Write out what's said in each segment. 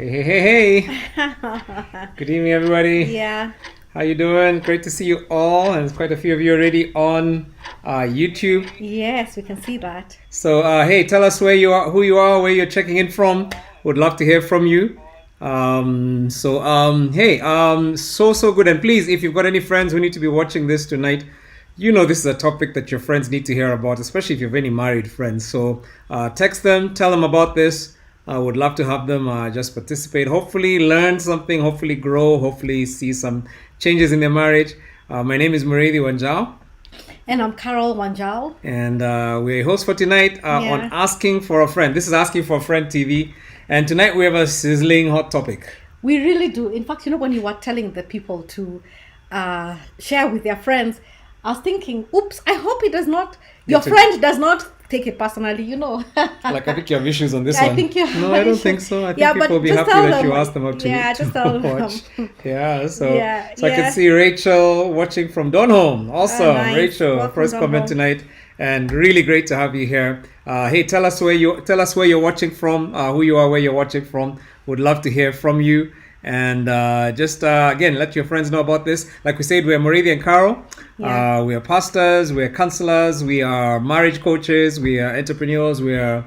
Hey. Good evening, everybody. Yeah. How you doing? Great to see you all. And there's quite a few of you already on YouTube. Yes, we can see that. So, hey, tell us where you are, who you are, where you're checking in from. Would love to hear from you. So good. And please, if you've got any friends who need to be watching this tonight, you know this is a topic that your friends need to hear about, especially if you have any married friends. So text them, tell them about this. I would love to have them just participate, hopefully learn something, hopefully grow, hopefully see some changes in their marriage. My name is Muridi Wanjao. And I'm Carol Wanjao. And we're host for tonight on Asking for a Friend. This is Asking for a Friend TV. And tonight we have a sizzling hot topic. We really do. In fact, when you were telling the people to share with their friends, I was thinking, oops, I hope it does not, your friend does not take it personally, Like, I think you have issues on this one. I think you have No, I don't think so. I think people will be happy that you asked them out to just tell watch. Them. So I can see Rachel watching from Donholm. Awesome. Nice. Rachel, welcome, first comment tonight. And really great to have you here. Hey, tell us where you're watching from, who you are, where you're watching from. Would love to hear from you. And again, let your friends know about this. Like we said, we're Muridi and Carol. We are pastors, we are counselors, we are marriage coaches, we are entrepreneurs, we are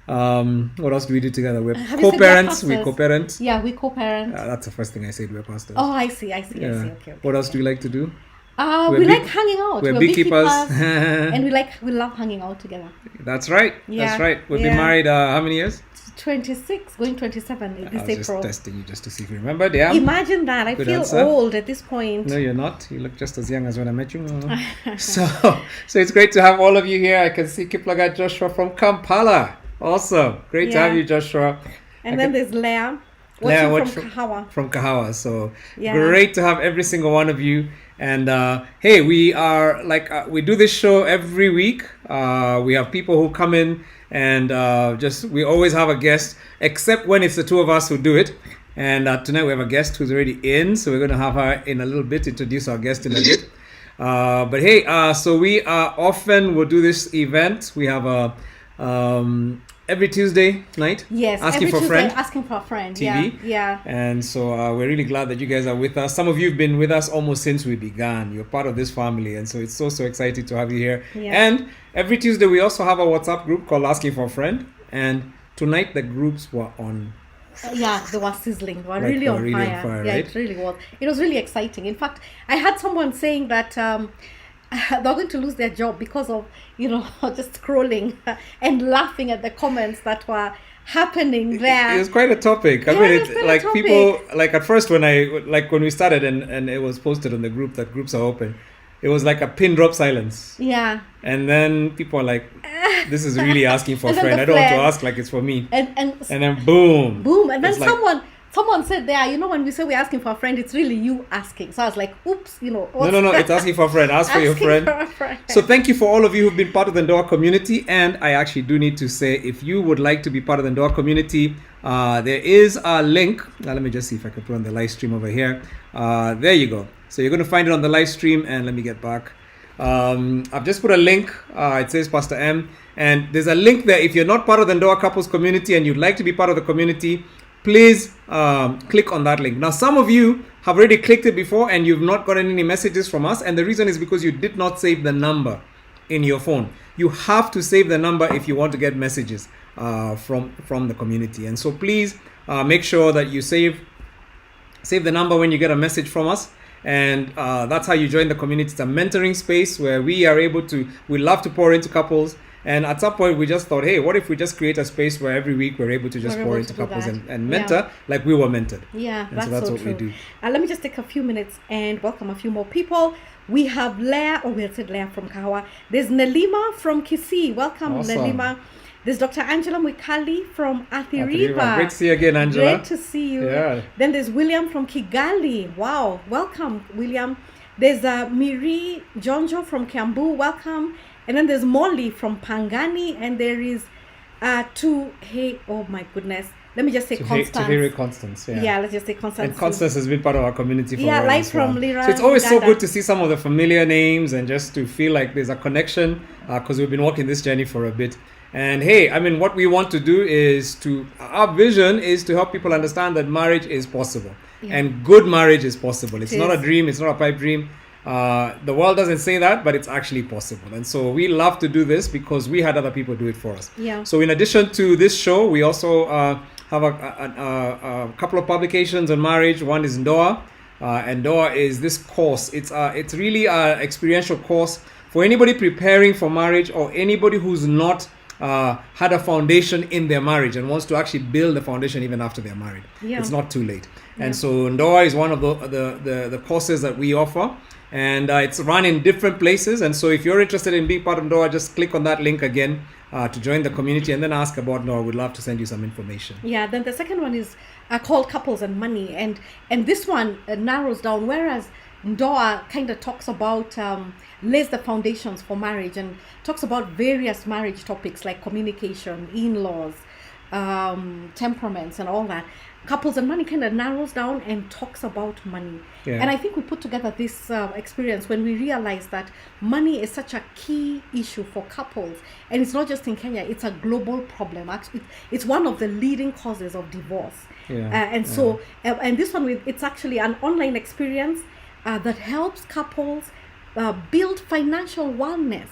what else do we do together? We're co-parents. We co-parent. Yeah, we co-parent. That's the first thing I said. We're pastors. Oh, I see. Okay. What else do you like to do? We like hanging out. We're beekeepers. And we love hanging out together. That's right. That's right. We've been married how many years? 26, going 27 this April. I was just testing you just to see if you remembered. Yeah. Imagine that. I feel old at this point. No, you're not. You look just as young as when I met you. So it's great to have all of you here. I can see Kiplagat Joshua from Kampala. Awesome. Great to have you, Joshua. And then there's Leah. From Kahawa. From Kahawa. So great to have every single one of you. And hey, we are we do this show every week. We have people who come in and we always have a guest, except when it's the two of us who do it. And tonight we have a guest who's already in, so we're going to have her in a little bit, introduce our guest in a bit. But hey, so we often will do this event. We have a every Tuesday night. Yes, Asking for a Friend TV. Yeah. And so we're really glad that you guys are with us. Some of you have been with us almost since we began. You're part of this family, and so it's so exciting to have you here. Yeah. And every Tuesday we also have a WhatsApp group called Asking for a Friend. And tonight the groups were on. They were sizzling. They were really on fire. Yeah, right? It really was. It was really exciting. In fact, I had someone saying that they're going to lose their job because of just scrolling and laughing at the comments that were happening there. It was quite a topic. I mean, it's like people at first when we started and it was posted on the group that groups are open, it was like a pin drop silence. Yeah. And then people are like, this is really asking for a friend. I don't want to ask like it's for me. And then boom. And then someone said there, when we say we're asking for a friend, it's really you asking. So I was like, oops, No, it's asking for a friend. Ask for your friend. So thank you for all of you who've been part of the Ndoa community. And I actually do need to say, if you would like to be part of the Ndoa community, there is a link. Now, let me just see if I can put on the live stream over here. There you go. So you're going to find it on the live stream. And let me get back. I've just put a link. It says Pastor M. And there's a link there. If you're not part of the Ndoa couples community and you'd like to be part of the community, please click on that link. Now, some of you have already clicked it before and you've not gotten any messages from us. And the reason is because you did not save the number in your phone. You have to save the number if you want to get messages from the community. And so please make sure that you save the number when you get a message from us. And that's how you join the community. It's a mentoring space where we love to pour into couples. And at some point, we just thought, hey, what if we just create a space where every week we're able to just pour into couples and mentor like we were mentored. Yeah, and that's what true. we do. Let me just take a few minutes and welcome a few more people. We have Leah, we had said Leah from Kahawa. There's Nelima from Kisii. Welcome, awesome. Nelima. There's Dr. Angela Mwikali from Athi River. Great to see you again, Angela. Great to see you. Yeah. Then there's William from Kigali. Wow, welcome, William. There's Miri Jonjo from Kiambu. Welcome. And then there's Molly from Pangani, and there is oh my goodness. Let me just say Constance. Constance, yeah. Let's just say Constance. And Constance has been part of our community for a while. Live from Lira. So it's always so good to see some of the familiar names and just to feel like there's a connection because we've been walking this journey for a bit. And hey, I mean, what we want to do is our vision is to help people understand that marriage is possible. Yeah. And good marriage is possible. It's not a dream. It's not a pipe dream. The world doesn't say that, but it's actually possible. And so we love to do this because we had other people do it for us. Yeah. So in addition to this show, we also have a couple of publications on marriage. One is Ndoa. And Ndoa is this course. It's really an experiential course for anybody preparing for marriage or anybody who's not had a foundation in their marriage and wants to actually build a foundation even after they're married. Yeah. It's not too late. Yeah. And so Ndoa is one of the courses that we offer. And it's run in different places. And so if you're interested in being part of Ndoa, just click on that link again to join the community and then ask about Ndoa. We'd love to send you some information. Yeah, then the second one is called Couples and Money. And this one narrows down, whereas Ndoa kind of talks about, lays the foundations for marriage and talks about various marriage topics like communication, in-laws, temperaments and all that. Couples and Money kind of narrows down and talks about money. Yeah. And I think we put together this experience when we realized that money is such a key issue for couples. And it's not just in Kenya, it's a global problem. Actually, it's one of the leading causes of divorce. Yeah. And this one, it's actually an online experience that helps couples build financial wellness.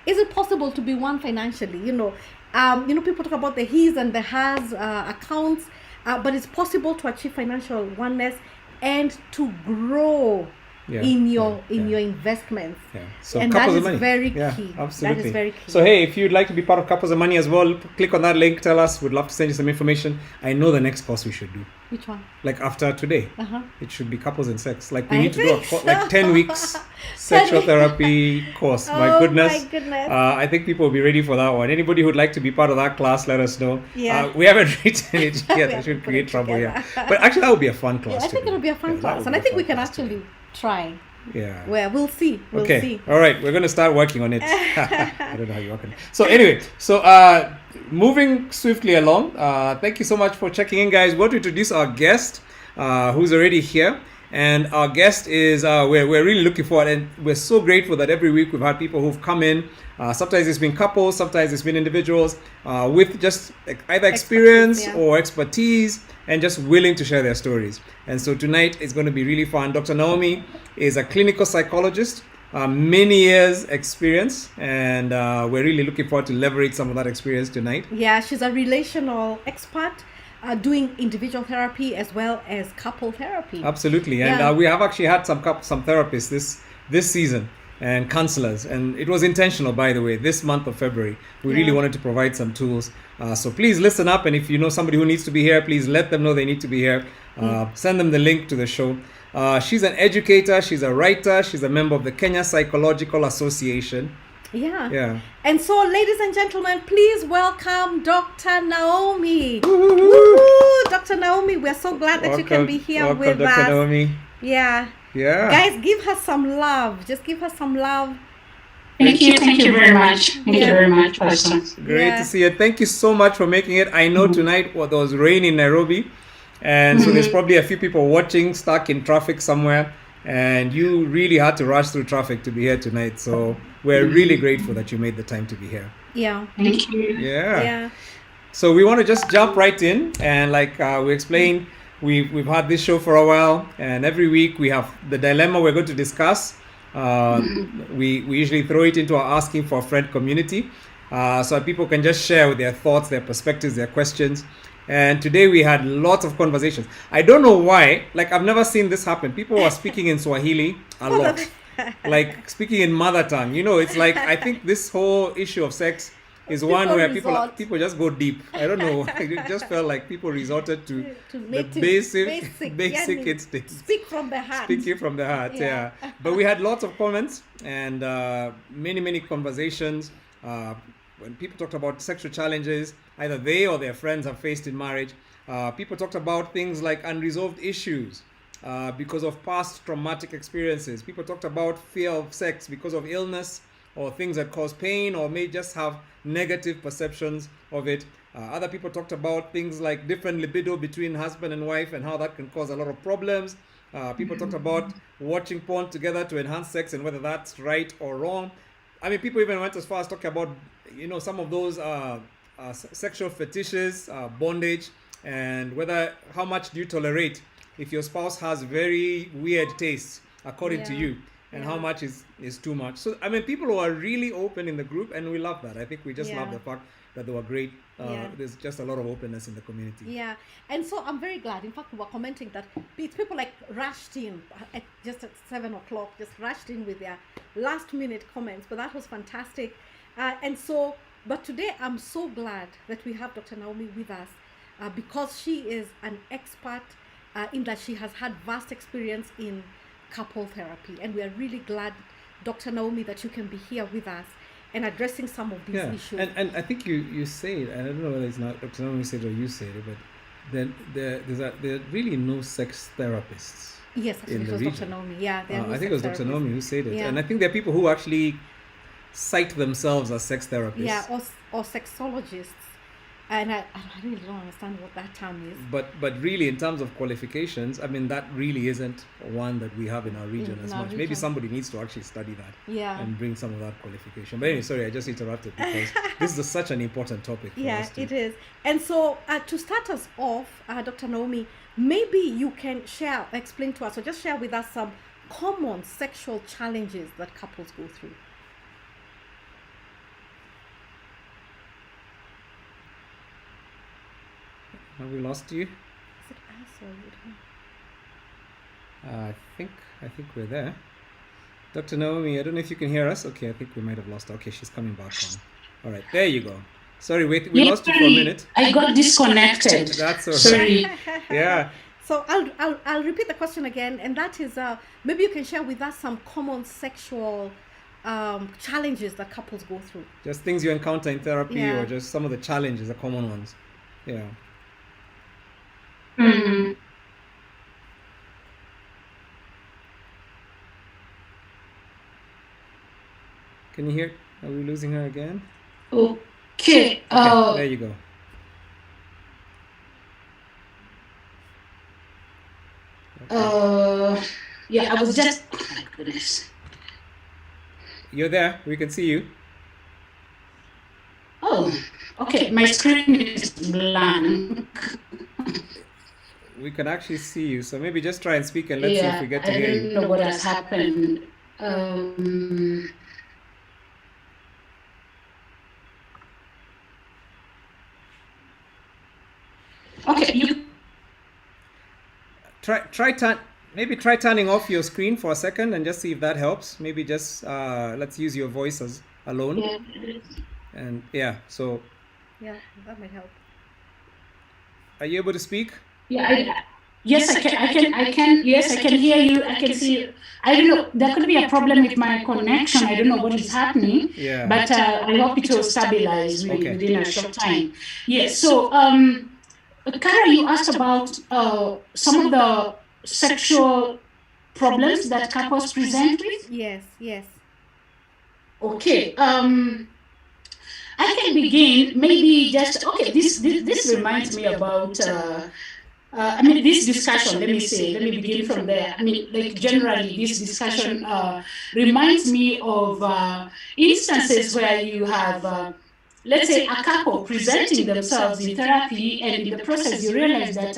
Is it possible to be one financially? People talk about the he's and the has accounts. But it's possible to achieve financial oneness and to grow in your investments. Yeah. So and that is very key. Absolutely. That is very key. So hey, if you'd like to be part of Couples and Money as well, click on that link, tell us. We'd love to send you some information. I know the next course we should do. Which one? Like after today. It should be Couples and Sex. Like we need to do like 10 weeks sexual therapy course. My goodness. I think people will be ready for that one. Anybody who'd like to be part of that class, let us know. Yeah. We haven't written it yet. I should create trouble here. But actually that would be a fun class. I think it would be a fun class. And I think we can actually try. Yeah. Well, we'll see. We'll see. All right. We're going to start working on it. I don't know how you work on it. So anyway, moving swiftly along. Thank you so much for checking in, guys. We want to introduce our guest who's already here. And our guest is, we're really looking forward, and we're so grateful that every week we've had people who've come in. Sometimes it's been couples, sometimes it's been individuals with just either experience or expertise and just willing to share their stories. And so tonight is going to be really fun. Dr. Naomi is a clinical psychologist, many years experience, and we're really looking forward to leverage some of that experience tonight. Yeah, she's a relational expert. Doing individual therapy as well as couple therapy. Absolutely, and we have actually had some therapists this season and counselors, and it was intentional, by the way. This month of February, we really wanted to provide some tools. So please listen up, and if you know somebody who needs to be here, please let them know they need to be here. Send them the link to the show. She's an educator, she's a writer, she's a member of the Kenya Psychological Association. Yeah. And so, ladies and gentlemen, please welcome Dr. Naomi. Woo! Dr. Naomi, we're so glad that you can be here with Dr. us. Naomi. Yeah. Guys, give her some love. Just give her some love. Thank you very much. Thank you very much, Pastor. Great to see you. Thank you so much for making it. I know tonight there was rain in Nairobi, and so there's probably a few people watching stuck in traffic somewhere, and you really had to rush through traffic to be here tonight. So we're really grateful that you made the time to be here. Yeah. Thank you. Yeah. So we want to just jump right in, and like we explained, we've had this show for a while, and every week we have the dilemma we're going to discuss. We usually throw it into our asking for a friend community, so people can just share their thoughts, their perspectives, their questions. And today we had lots of conversations. I don't know why, like I've never seen this happen. People were speaking in Swahili a lot, like speaking in mother tongue. It's like, I think this whole issue of sex is one where people just go deep. I don't know. It just felt like people resorted to the basic instincts. Speak from the heart. Speaking from the heart, yeah. But we had lots of comments and many conversations. When people talked about sexual challenges, either they or their friends have faced in marriage. People talked about things like unresolved issues because of past traumatic experiences. People talked about fear of sex because of illness or things that cause pain or may just have negative perceptions of it. Other people talked about things like different libido between husband and wife and how that can cause a lot of problems. People talked about watching porn together to enhance sex and whether that's right or wrong. I mean, people even went as far as talking about, some of those sexual fetishes, bondage, and how much do you tolerate if your spouse has very weird tastes according to you, and how much is too much. So I mean, people who are really open in the group, and we love that. I think we just love the fact that they were great. There's just a lot of openness in the community. Yeah, and so I'm very glad. In fact, we were commenting that it's people like rushed in just at 7 o'clock, just rushed in with their last minute comments, but that was fantastic. But today I'm so glad that we have Dr. Naomi with us because she is an expert in that she has had vast experience in couple therapy, and we are really glad, Dr. Naomi, that you can be here with us and addressing some of these issues. And I think you say it, and I don't know whether it's not Dr. Naomi said it or you said it, but then there are really no sex therapists. Yes, actually, it was Dr. Naomi. Yeah, I think it was Dr. Naomi who said it, and I think there are people who actually cite themselves as sex therapists. Yeah, or sexologists. And I really don't understand what that term is. But really, in terms of qualifications, I mean, that really isn't one that we have in our region as much. Maybe somebody needs to actually study that and bring some of that qualification. But anyway, sorry, I just interrupted because this is such an important topic for us. Yeah, it is. And so to start us off, Dr. Naomi, maybe you can explain to us, or just share with us some common sexual challenges that couples go through. Have we lost you? Is it us or you? I think we're there. Dr. Naomi, I don't know if you can hear us. Okay, I think we might have lost her. Okay, she's coming back on. All right, there you go. Sorry, we lost you for a minute. I got disconnected. That's all right. Sorry. Yeah. So I'll repeat the question again, and that is maybe you can share with us some common sexual challenges that couples go through. Just things you encounter in therapy, or just some of the challenges, the common ones. Yeah. Mm-hmm. Can you hear? Are we losing her again? Okay. There you go. Yeah, I was just. Oh my goodness. You're there. We can see you. Oh, okay. My screen is blank. We can actually see you, so maybe just try and speak and let's see if we get to hear you. I don't know what has happened. Okay, you try turning off your screen for a second and just see if that helps. Maybe just let's use your voice as alone. And so that might help. Are you able to speak? Yes, I can. Yes, I can hear you. I can see you. I don't know. There could be a problem with my connection. I don't know what is happening. Yeah. But I hope it will stabilize within a short time. Yes. So, Kara, you asked about some of the sexual problems that couples present with. Yes. Okay. I can begin. Maybe just This reminds me about. This discussion, let me begin from there. Generally, this discussion reminds me of instances where you have, let's say, a couple presenting themselves in therapy, and in the process, you realize that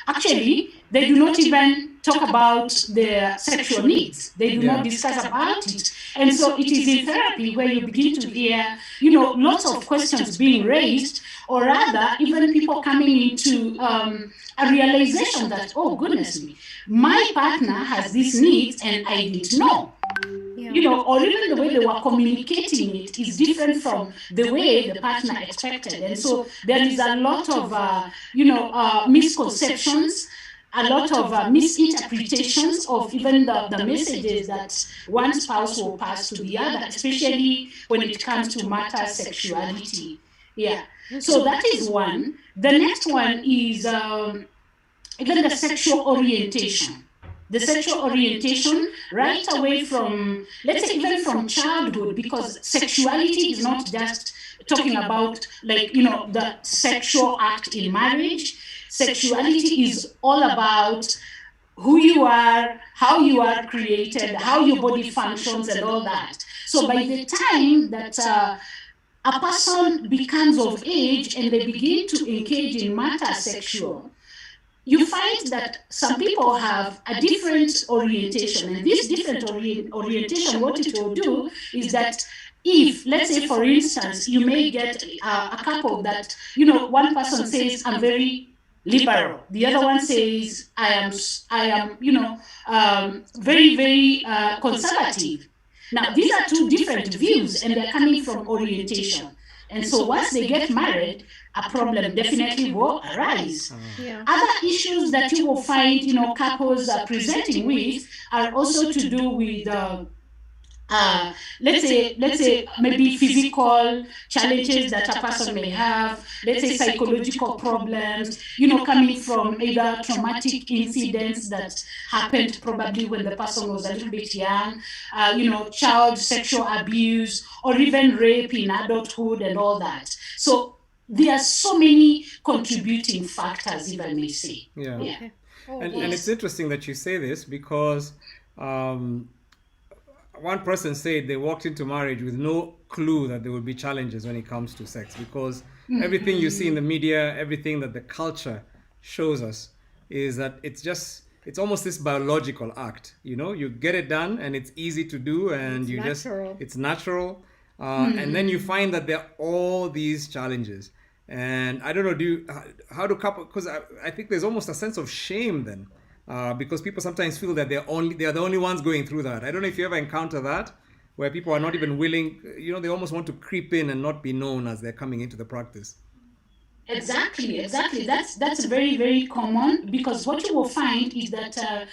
actually they do not even talk about their sexual needs. They do not discuss about it. And so it is in therapy where you begin to hear, lots of questions being raised, or rather, even people coming into a realization that, oh, goodness me, my partner has these needs and I didn't know. Or even the way they were communicating it is different from the way the partner expected. And so there is a lot of, misconceptions, a lot of misinterpretations of even the messages that one spouse will pass to the other, especially when it comes to matter sexuality. Yeah. So that is one. The next one is even the sexual orientation. The sexual orientation right away from, let's say, even from childhood, because sexuality is not just talking about the sexual act in marriage. Sexuality is all about who you are, how you are created, how your body functions, and all that. So by the time that a person becomes of age and they begin to engage in matter sexual, you find that some people have a different orientation. And this different orientation, what it will do is that if, let's say, for instance, you may get a couple that, one person says, I'm very liberal. The other one says, I am, very, very conservative. Now, these are two different views and they're coming from orientation. And so once they get married, a problem definitely will arise. Yeah. Other issues that you will find, couples are presenting with are also to do with let's say maybe physical challenges that a person may have, let's say psychological problems, coming from either traumatic incidents that happened probably when the person was a little bit young, child sexual abuse, or even rape in adulthood and all that. So there are so many contributing factors, if I may say. Yeah. Okay. And it's interesting that you say this because one person said they walked into marriage with no clue that there would be challenges when it comes to sex, because everything you see in the media, everything that the culture shows us is that it's almost this biological act. You get it done and it's easy to do, and it's natural. And then you find that there are all these challenges. And I don't know, how do couples, because I think there's almost a sense of shame then. Because people sometimes feel that they are the only ones going through that. I don't know if you ever encounter that, where people are not even willing, they almost want to creep in and not be known as they're coming into the practice. Exactly. That's very, very common, because what you will find is that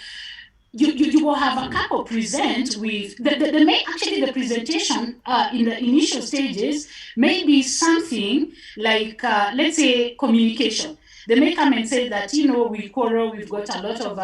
you will have a couple present with the presentation in the initial stages may be something like let's say communication. They may come and say that, we quarrel, we've got a lot of,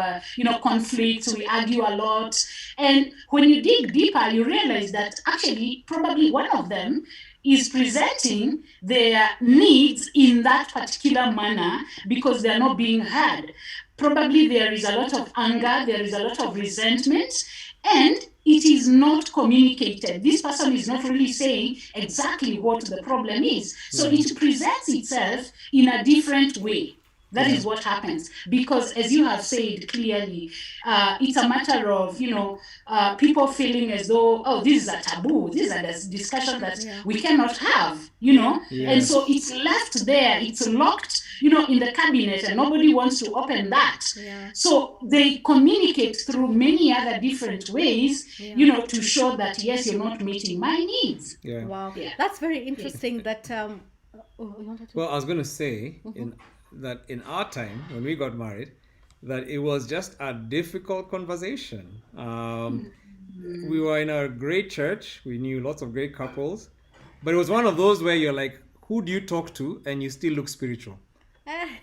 conflicts, we argue a lot. And when you dig deeper, you realize that actually probably one of them is presenting their needs in that particular manner because they're not being heard. Probably there is a lot of anger, there is a lot of resentment, and it is not communicated. This person is not really saying exactly what the problem is. So it presents itself in a different way. That is what happens. Because as you have said clearly, it's a matter of, people feeling as though, this is a taboo. This is a discussion that we cannot have, And so it's left there. It's locked, in the cabinet, and nobody wants to open that. Yeah. So they communicate through many other different ways, to show that, yes, you're not meeting my needs. Yeah. Wow. Yeah. That's very interesting that... Well, I was going to say... that in our time, when we got married, that it was just a difficult conversation. We were in a great church. We knew lots of great couples. But it was one of those where you're like, who do you talk to? And you still look spiritual.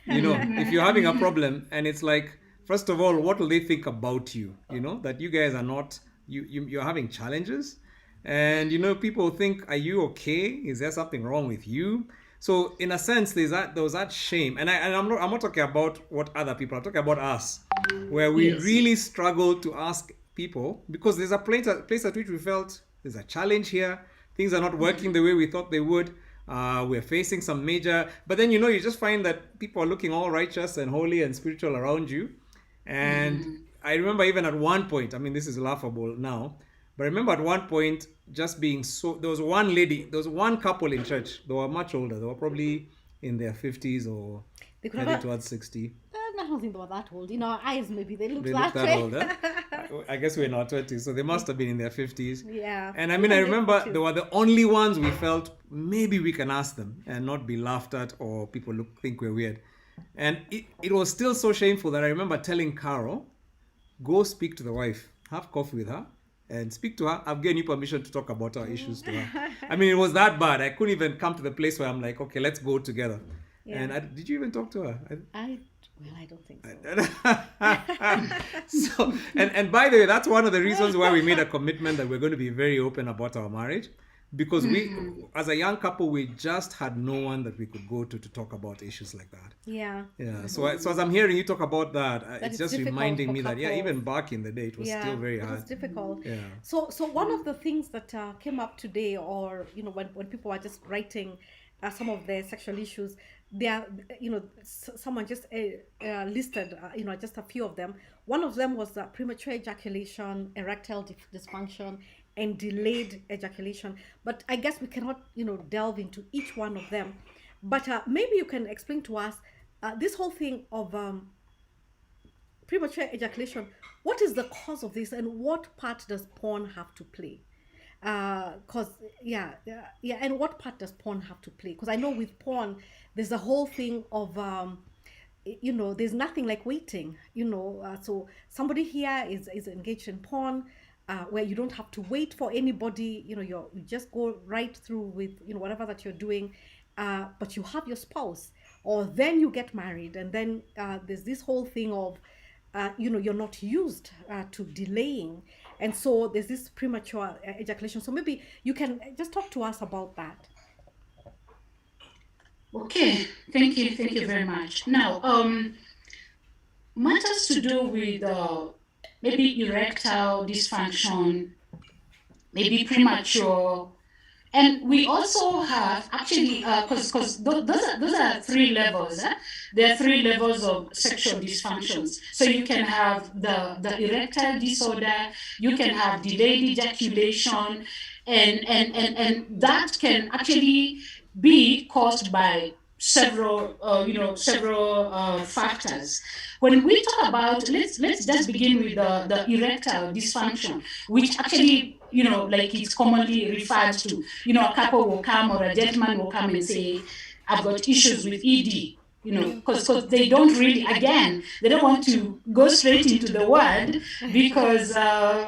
If you're having a problem and it's like, first of all, what will they think about you? That you guys are not, you're having challenges. And, people think, are you okay? Is there something wrong with you? So in a sense, there was that shame, and I'm not talking about what other people. I'm talking about us, where we really struggled to ask people, because there's a place at which we felt there's a challenge here. Things are not working the way we thought they would. We're facing some major, but then you just find that people are looking all righteous and holy and spiritual around you. And I remember even at one point, this is laughable now, but I remember at one point just being there was one couple in church. They were much older. They were probably in their 50s or heading towards 60. I don't think they were that old. Our eyes, maybe they looked that way. old. I guess we're in our 20s, so they must have been in their 50s. Yeah. And I remember they were the only ones we felt maybe we can ask them and not be laughed at or people think we're weird. And it was still so shameful that I remember telling Carol, go speak to the wife, have coffee with her, and speak to her. I've given you permission to talk about our issues to her. It was that bad. I couldn't even come to the place where I'm like, okay, let's go together. Yeah. And did you even talk to her? I don't think so. So, and by the way, that's one of the reasons why we made a commitment that we're going to be very open about our marriage. because we, as a young couple, we just had no one that we could go to talk about issues like that. Yeah. So as I'm hearing you talk about that, it's just reminding me that even back in the day, it was still very hard. It's difficult. Yeah. So one of the things that came up today, or when people are just writing some of their sexual issues, they are, someone just listed, just a few of them. One of them was premature ejaculation, erectile dysfunction, and delayed ejaculation. But I guess we cannot, delve into each one of them. But maybe you can explain to us this whole thing of premature ejaculation. What is the cause of this, and what part does porn have to play? And what part does porn have to play? Because I know with porn, there's a whole thing of there's nothing like waiting. So somebody here is engaged in porn, where you don't have to wait for anybody. You just go right through with whatever that you're doing, but you have your spouse, or then you get married, and then there's this whole thing of you're not used to delaying, and so there's this premature ejaculation. So maybe you can just talk to us about that. Okay, thank you very much. Now, matters to do with maybe erectile dysfunction, maybe premature, and we also have actually because those are three levels. There are three levels of sexual dysfunctions. So you can have the erectile disorder, you can have delayed ejaculation, and that can actually be caused by several factors. When we talk about, let's just begin with the erectile dysfunction, which actually, like it's commonly referred to. A couple will come, or a gentleman will come and say, I've got issues with ED, because they don't really, again, they don't want to go straight into the word, because as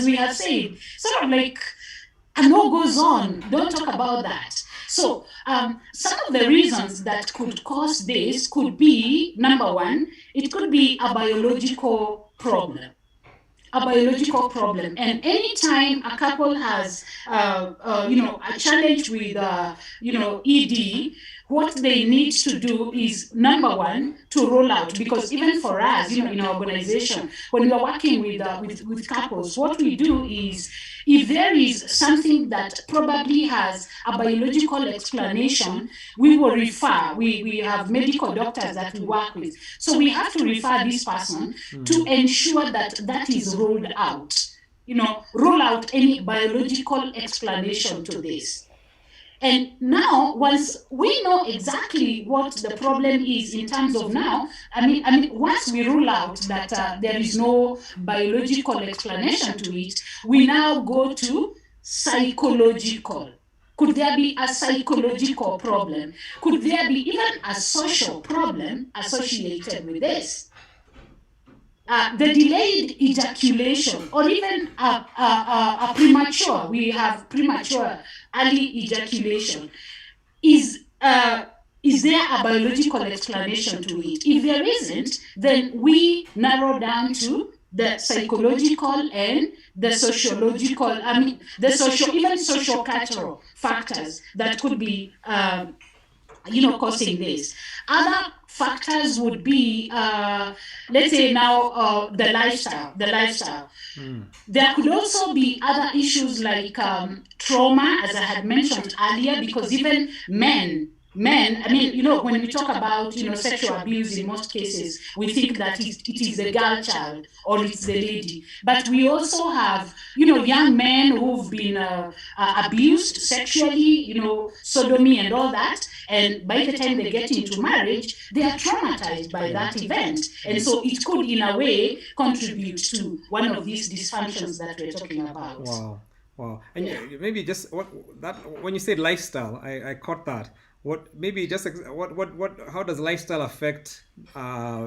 we have said, sort of like a no goes on, don't talk about that. So some of the reasons that could cause this could be, number one, it could be a biological problem. And anytime a couple has a challenge with ED, what they need to do is, number one, to roll out. Because even for us, in our organization, when we are working with couples, what we do is, if there is something that probably has a biological explanation, we will refer. We have medical doctors that we work with. So we have to refer this person to ensure that is rolled out. Roll out any biological explanation to this. And now, once we know exactly what the problem is in terms of now, once we rule out that there is no biological explanation to it, we now go to psychological. Could there be a psychological problem? Could there be even a social problem associated with this? The delayed ejaculation, or even a premature, we have premature early ejaculation. Is there a biological explanation to it? If there isn't, then we narrow down to the psychological and the sociological, even social-cultural factors that could be causing this. Other factors would be, let's say now, the lifestyle. There could also be other issues like trauma, as I had mentioned earlier, because even men, when we talk about, sexual abuse, in most cases, we think that it is the girl child or it's the lady. But we also have, young men who've been abused sexually, sodomy and all that. And by the time they get into marriage, they are traumatized by that event. And so it could, in a way, contribute to one of these dysfunctions that we're talking about. Wow. And maybe just when you said lifestyle, I caught that. How does lifestyle affect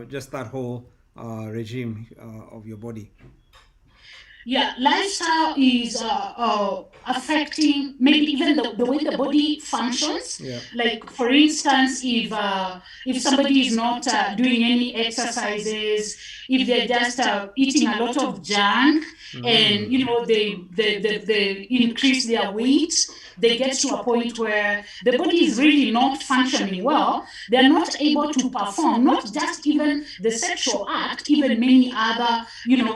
just that whole regime of your body? Yeah, lifestyle is affecting maybe even the way the body functions. Yeah. Like, for instance, if somebody is not doing any exercises, if they're just eating a lot of junk, and they increase their weight, they get to a point where the body is really not functioning well. They're not able to perform not just even the sexual act, even many other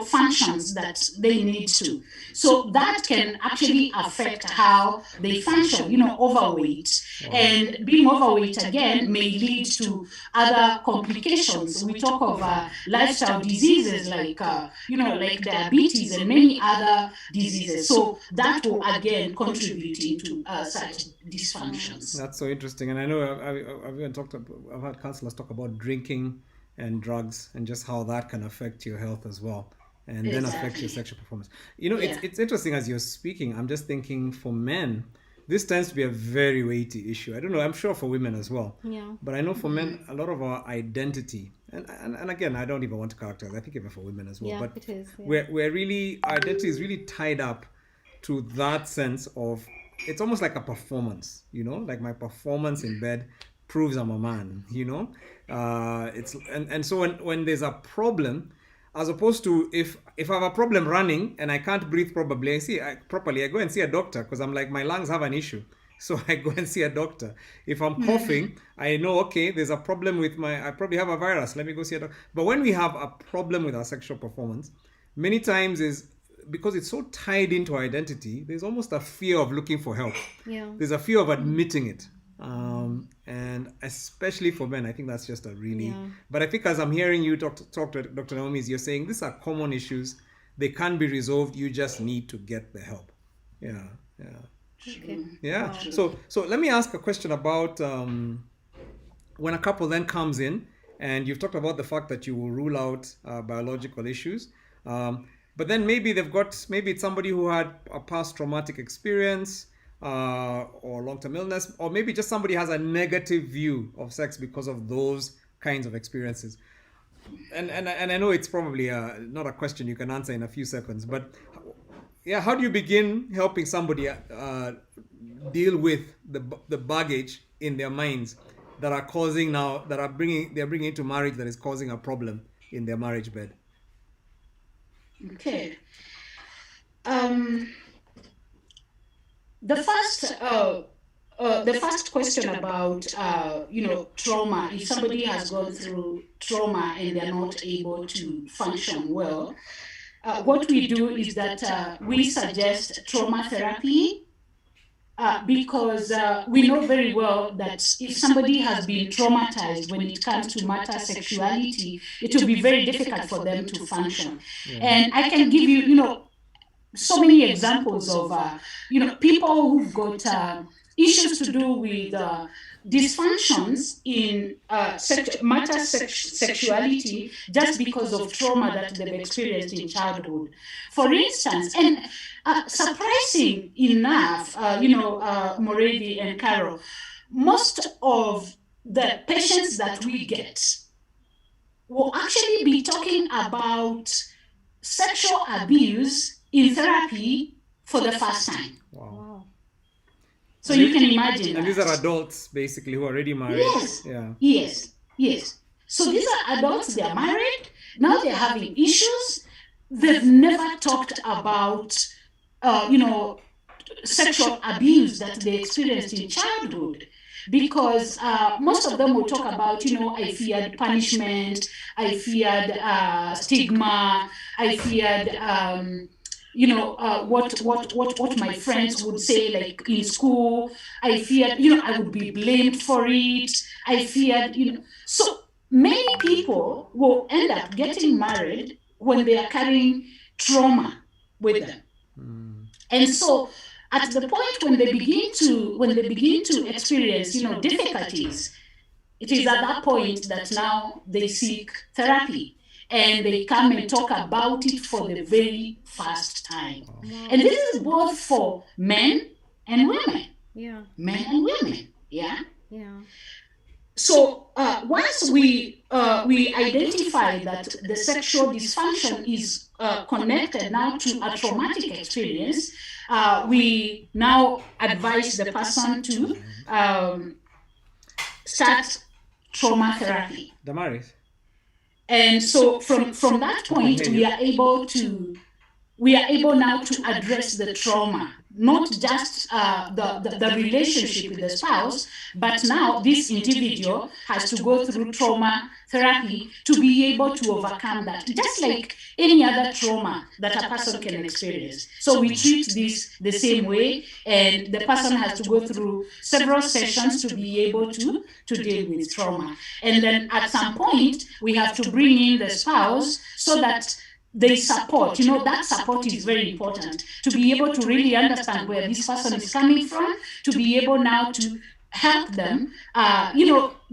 functions that they need to. So that can actually affect how they function. Overweight, and being overweight again may lead to other complications. We talk of lifestyle diseases like like diabetes and many other diseases. So that will again contribute into such dysfunctions. That's so interesting. And I know I've even I've had counselors talk about drinking and drugs and just how that can affect your health as well, and then affect your sexual performance. It's interesting as you're speaking. I'm just thinking, for men, this tends to be a very weighty issue. I don't know, I'm sure for women as well. Yeah. But I know for men, a lot of our identity, and again, I don't even want to characterize, I think even for women as well. Yeah, but it is. Yeah. We're really, our identity is really tied up to that sense of, it's almost like a performance, like my performance in bed proves I'm a man, so when there's a problem, as opposed to if I have a problem running and I can't breathe properly, I go and see a doctor, because I'm like, my lungs have an issue. So I go and see a doctor. If I'm coughing, I know, okay, there's a problem with I probably have a virus. Let me go see a doctor. But when we have a problem with our sexual performance, many times is because it's so tied into our identity, there's almost a fear of looking for help. Yeah. There's a fear of admitting it. And especially for men, I think that's just a really... But I think as I'm hearing you talk to Dr. Naomi, you're saying these are common issues. They can be resolved. You just need to get the help. Yeah. Okay. Yeah. Wow. So let me ask a question about when a couple then comes in, and you've talked about the fact that you will rule out biological issues. But then maybe it's somebody who had a past traumatic experience, or long-term illness, or maybe just somebody has a negative view of sex because of those kinds of experiences. And I know it's probably not a question you can answer in a few seconds, but yeah, how do you begin helping somebody deal with the baggage in their minds that they're bringing into marriage, that is causing a problem in their marriage bed? Okay. The first question about trauma. If somebody has gone through trauma and they're not able to function well, what we do is that we suggest trauma therapy, because we know very well that if somebody has been traumatized when it comes to matter sexuality, it will be very difficult for them to function. And I can give you, so many examples of people who've got issues to do with dysfunctions in sexuality just because of trauma that they've experienced in childhood. For instance, and surprising enough, Morevi and Carol, most of the patients that we get will actually be talking about sexual abuse in therapy for the first time. Wow. So you can imagine. And these are adults basically who are already married. Yes. Yeah. Yes. So these are adults, they're married, now they're having issues. They've never talked about sexual abuse that they experienced in childhood. Because most of them will talk about, I feared punishment, I feared stigma, I feared what my friends would say, like in school. I feared, I would be blamed for it. I feared, So many people will end up getting married when they are carrying trauma with them. And so at the point when they begin to experience, difficulties, it is at that point that now they seek therapy. And they come and talk about it for the very first time. Wow. And this is both for men and women. Yeah. Men and women. Yeah. Yeah. So once we identify that the sexual dysfunction is connected now to a traumatic experience, we now advise the person to start trauma therapy. Damaris, And so from that point, we are able now to address the trauma, not just the relationship with the spouse, but now this individual has to go through trauma therapy to be able to overcome that, just like any other trauma that a person can experience. So we treat this the same way, and the person has to go through several sessions to be able to deal with trauma. And then at some point, we have to bring in the spouse so that they support. That support is very important, to be able to really understand where this person is coming from, to be able now to help them,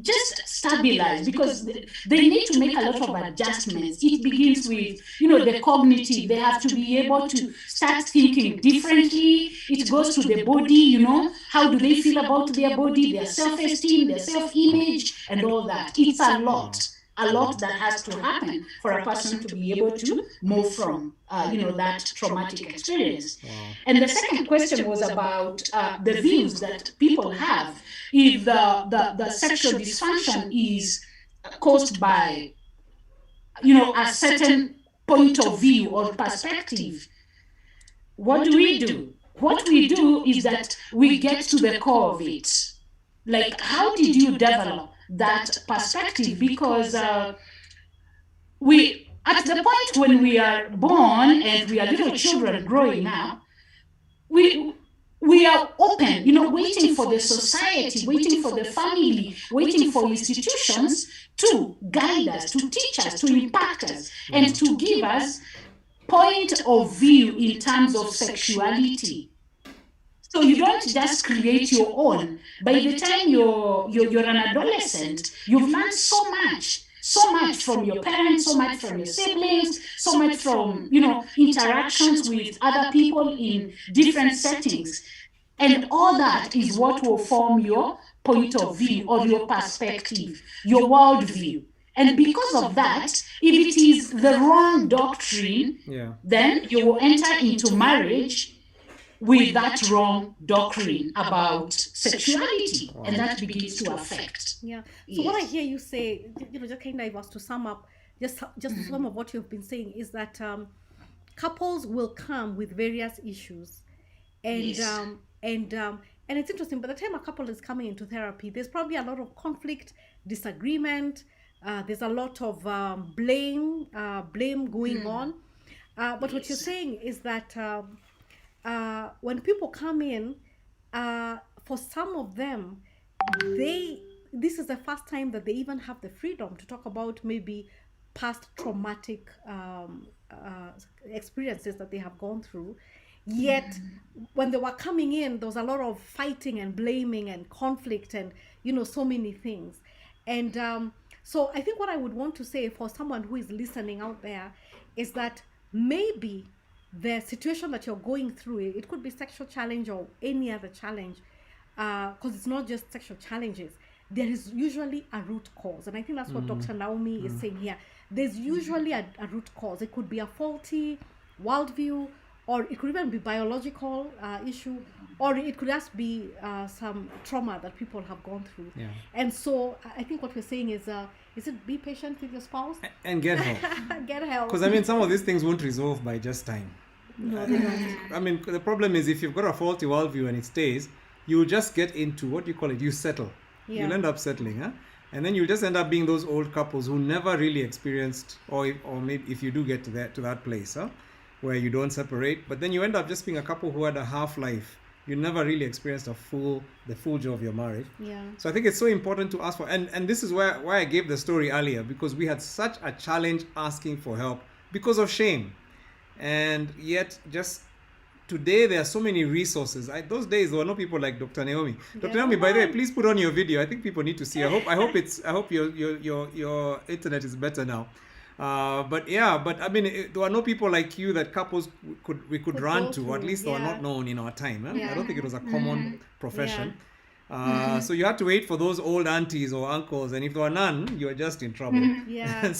just stabilize, because they need to make a lot of adjustments. It begins with, the cognitive. They have to be able to start thinking differently. It goes to the body, how do they feel about their body, their self-esteem, their self-image, and all that. It's a lot that has to happen for a person to be able to move from, that traumatic experience. Wow. And the second question was about the views that people have. If the sexual dysfunction is caused by, a certain point of view or perspective, what do we do? What we do is that we get to the core of it. Like, how did you develop that perspective? Because we, at the point when we are born and we are little children growing up, we are open, waiting for the society, waiting for the family, waiting for institutions to guide us, to teach us, to impact us, and to give us point of view in terms of sexuality. So you don't just create your own. By the time you're an adolescent, you've learned so much from your parents, so much from your siblings, so much from, interactions with other people in different settings. And all that is what will form your point of view or your perspective, your worldview. And because of that, if it is the wrong doctrine, then you will enter into marriage with that wrong doctrine about sexuality, and that begins to affect. Yeah. So what I hear you say, just kind of was to sum up, just some of what you've been saying is that couples will come with various issues, and and it's interesting. By the time a couple is coming into therapy, there's probably a lot of conflict, disagreement. There's a lot of blame going on. But what you're saying is that when people come in, for some of them, this is the first time that they even have the freedom to talk about maybe past traumatic experiences that they have gone through. Yet, when they were coming in, there was a lot of fighting and blaming and conflict and, so many things. And so I think what I would want to say for someone who is listening out there is that maybe the situation that you're going through, it could be sexual challenge or any other challenge, because it's not just sexual challenges. There is usually a root cause. And I think that's what Dr. Naomi is saying here. There's usually a root cause. It could be a faulty worldview, or it could even be biological issue, or it could just be some trauma that people have gone through. Yeah. And so I think what we're saying is it be patient with your spouse? And get help. Get help. Because, some of these things won't resolve by just time. No, they don't. The problem is if you've got a faulty worldview and it stays, you'll just get into, what do you call it? You settle. Yeah. You'll end up settling, huh? And then you'll just end up being those old couples who never really experienced, or maybe if you do get to that place, huh? Where you don't separate, but then you end up just being a couple who had a half life. You never really experienced the full joy of your marriage. Yeah. So I think it's so important to ask for, and this is why I gave the story earlier, because we had such a challenge asking for help because of shame. And yet just today there are so many resources. Those days there were no people like Dr. Naomi. Dr. Naomi, by the way, please put on your video. I think people need to see. I hope your internet is better now. But there were no people like you that couples we could run to, or at least they were not known in our time. Huh? Yeah. I don't think it was a common profession. Yeah. So you had to wait for those old aunties or uncles, and if there were none, you were just in trouble. Yeah. And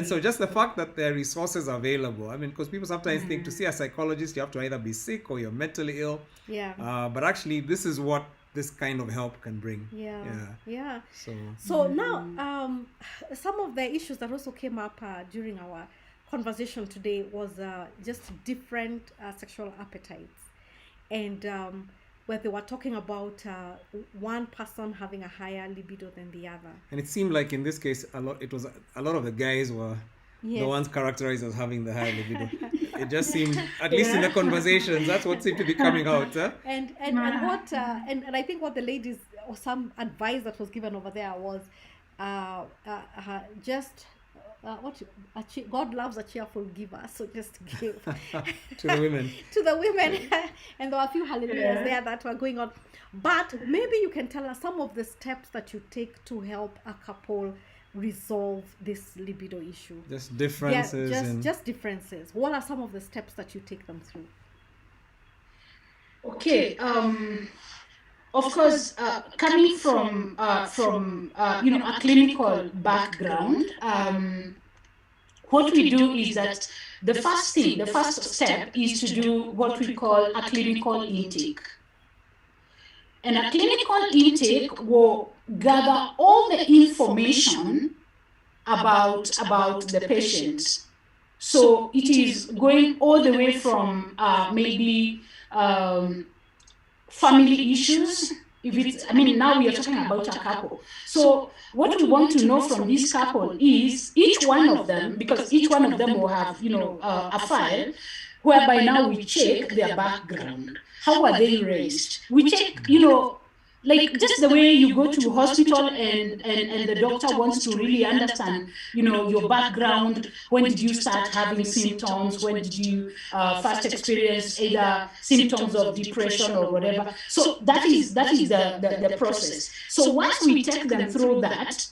so just the fact that there are resources available. Because people sometimes think to see a psychologist you have to either be sick or you're mentally ill. Yeah. But actually, this is what this kind of help can bring. Yeah. So now, some of the issues that also came up during our conversation today was just different sexual appetites, and where they were talking about one person having a higher libido than the other. And it seemed like in this case, a lot of the guys were the ones characterized as having the higher libido. It just seemed, at least in the conversations, that's what seemed to be coming out. And I think what the ladies, or some advice that was given over there was God loves a cheerful giver, so just give to the women. To the women, and there were a few hallelujahs there that were going on. But maybe you can tell us some of the steps that you take to help a couple resolve this libido issue. Just differences. Just differences. What are some of the steps that you take them through? Okay. Of course, coming from a clinical background, what we do is that the first step is to do what we call a clinical intake. And a clinical intake will gather all the information about the patient. So it is going all the way from maybe family issues. Now we are talking about a couple. So what we want to know from this couple is each one of them, because each one of them will have, a file whereby now we check their background. How are they raised? We check, like just the way you go to hospital and the doctor wants to really understand, your background. When did you start having symptoms? When did you first experience either symptoms of depression or whatever? So that is the process. So once we take them through that,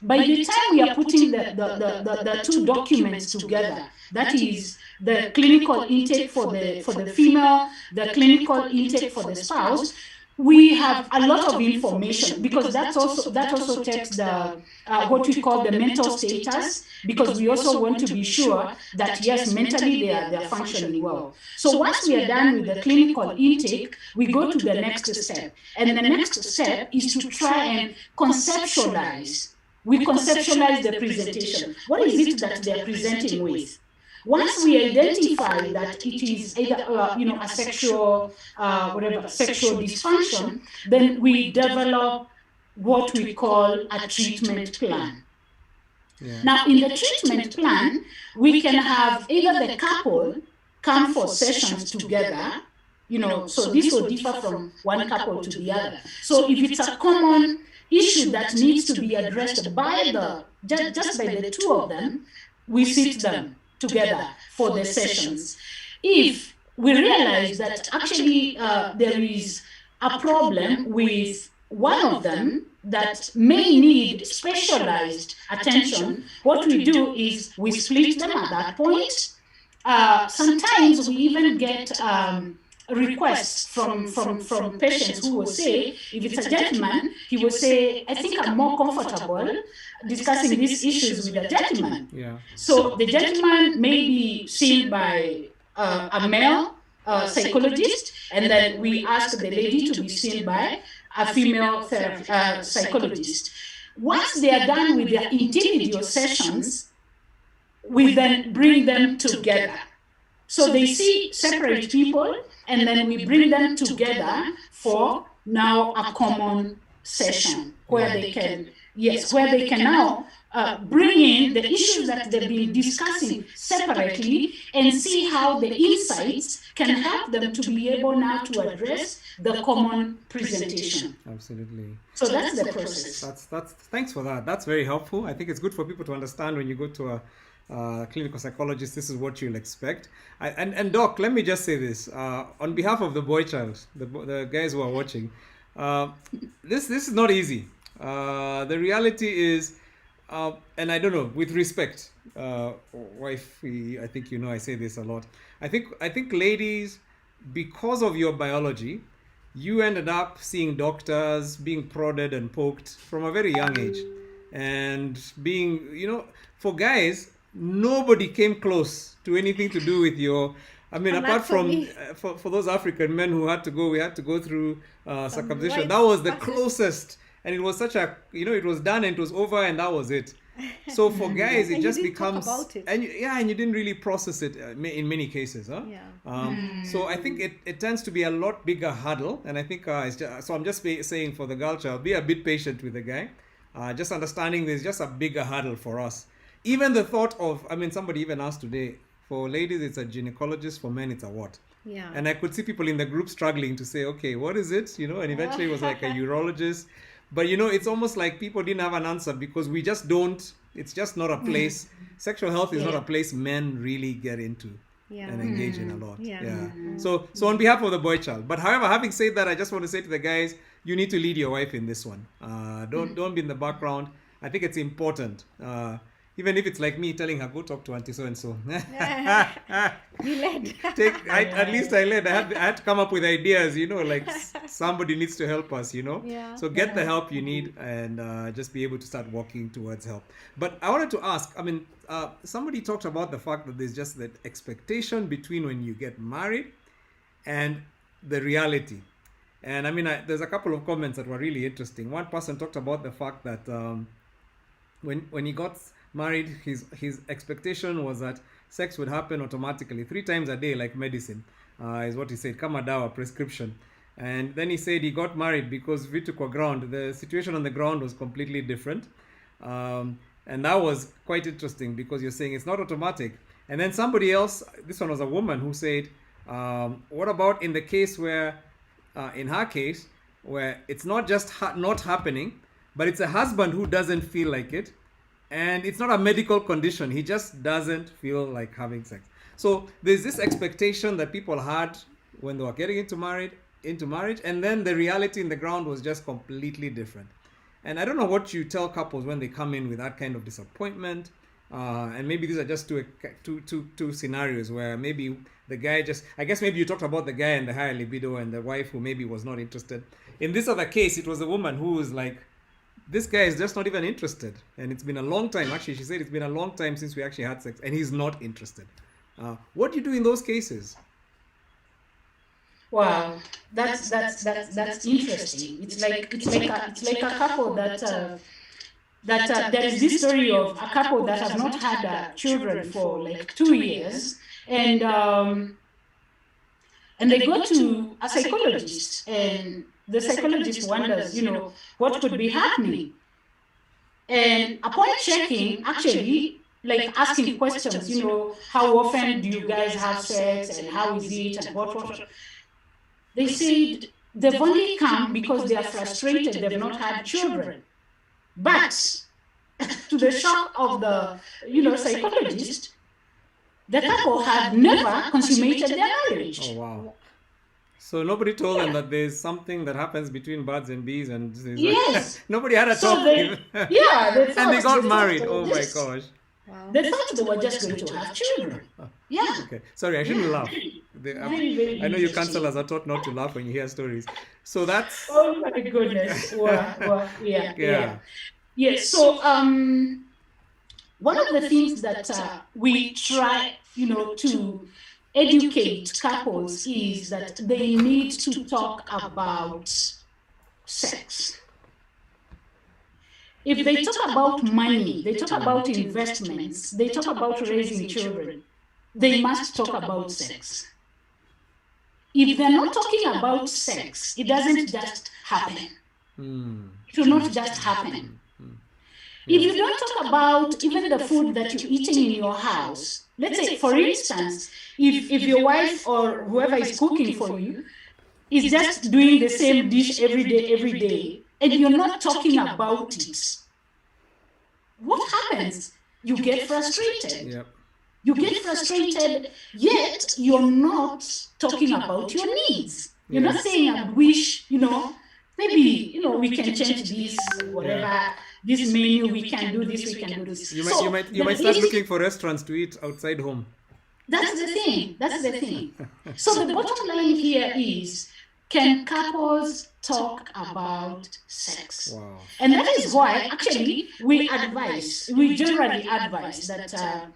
by the time we are putting the two documents together, that is the clinical intake for the female, the clinical intake for the spouse, we have a lot of information, because that also takes the what we call the mental status, because we also want to be sure that yes, mentally they are functioning well. So once we are done with the clinical intake, we go to the next step, and the next step is to try and conceptualize. We conceptualize the presentation. What is it that they are presenting with? Once we identify that it is either a sexual sexual dysfunction, then we develop what we call a treatment plan. Yeah. Now, in the treatment plan, we can have either the couple come for sessions together, so this will differ from one couple to the other. So if it's a common issue that needs to be addressed by just by the two of them, we sit them together for the sessions. If we realize that actually there is a problem with one of them that may need specialized attention, what we do is we split them at that point. Sometimes we even get requests from patients who will say, if it's a gentleman, he will say, I think I'm more comfortable discussing these issues with a gentleman. Yeah. So the gentleman may be seen by a male psychologist, and then we ask the lady to be seen by a female psychologist. Once they are done with their individual sessions, we then bring them together. So they see separate people, and then we bring them together for now a common session where they can now bring in the issues that they've been discussing separately and see how the insights can help them to be able now to address the common presentation. Absolutely. So that's the process. That's thanks for that. That's very helpful. I think it's good for people to understand when you go to a clinical psychologist, this is what you'll expect. And Doc, let me just say this on behalf of the boy child, the guys who are watching. This is not easy. The reality is, and I don't know, with respect, wifey, I think I say this a lot. I think ladies, because of your biology, you ended up seeing doctors, being prodded and poked from a very young age, and being, for guys, nobody came close to anything to do with your I mean, And apart from for those African men who we had to go through circumcision. That was the closest, and it was such a, it was done and it was over and that was it. So for guys, it just becomes, and you didn't really process it in many cases, huh? Yeah. So I think it tends to be a lot bigger hurdle, and I think so I'm just saying for the girl child, be a bit patient with the guy. Just understanding there's just a bigger hurdle for us. Even the thought of, I mean, somebody even asked today, for ladies it's a gynecologist, for men it's a what? Yeah. And I could see people in the group struggling to say, okay, what is it? And eventually it was like a urologist. But it's almost like people didn't have an answer because we just don't, it's just not a place. Sexual health is not a place men really get into and engage in a lot. So on behalf of the boy child. But however, having said that, I just want to say to the guys, you need to lead your wife in this one. Don't be in the background. I think it's important. Even if it's like me telling her, go talk to auntie so and so. You led. At least I led. I had to come up with ideas, like somebody needs to help us, So get the help you need and just be able to start walking towards help. But I wanted to ask, I mean, somebody talked about the fact that there's just that expectation between when you get married and the reality. And I mean, there's a couple of comments that were really interesting. One person talked about the fact that when he got married, his expectation was that sex would happen automatically 3 times a day, like medicine, is what he said, kama dawa, prescription. And then he said he got married because vitu kwa ground, the situation on the ground was completely different. And that was quite interesting because you're saying it's not automatic. And then somebody else, this one was a woman, who said, what about in the case where, in her case, where it's not just not happening, but it's a husband who doesn't feel like it. And it's not a medical condition. He just doesn't feel like having sex. So there's this expectation that people had when they were getting into marriage, and then the reality in the ground was just completely different. And I don't know what you tell couples when they come in with that kind of disappointment. And maybe these are just two scenarios where maybe the guy I guess maybe you talked about the guy and the higher libido and the wife who maybe was not interested. In this other case, it was a woman who was like, this guy is just not even interested. And it's been a long time. Actually, she said it's been a long time since we actually had sex and he's not interested. What do you do in those cases? Wow, that's interesting. It's like a couple that there is this story of a couple that have not had children for like 2 years, and they go to a psychologist, and the psychologist wonders, what could be happening. And upon checking, actually, like asking questions, how often do you guys have sex and how is it and what. They said they've only come because they are frustrated, they've not had children. But to the shock of the, psychologist, the couple had never consummated their marriage. Oh, wow. So nobody told them that there's something that happens between birds and bees, and yes, nobody had a talk. And they got married. Oh my gosh. Wow. They thought they were just going to have children. Yeah. Okay. Sorry, I shouldn't laugh. I know you counselors are taught not to laugh when you hear stories. So that's. Oh my goodness. Well, yeah. So one of the things that we try, to educate couples is that they need to talk about sex. If they talk about money, they talk about investments, they talk about raising children, they must talk about sex. If they're not talking about sex, it doesn't just happen. It will not just happen. If you don't talk about even the food that you're eating in your house, let's say, for instance, if your wife or whoever is cooking for you is just doing the same dish every day, and you're not talking about it, what happens? You get frustrated. Yep. You get frustrated, yet you're not talking about your needs. You're not saying, I wish, maybe, we can change this, whatever, this menu, we can do this, we can do this. You might start looking for restaurants to eat outside home. That's the thing. So the bottom line here is, can couples talk about sex? Wow. And that is why, actually, we generally advise that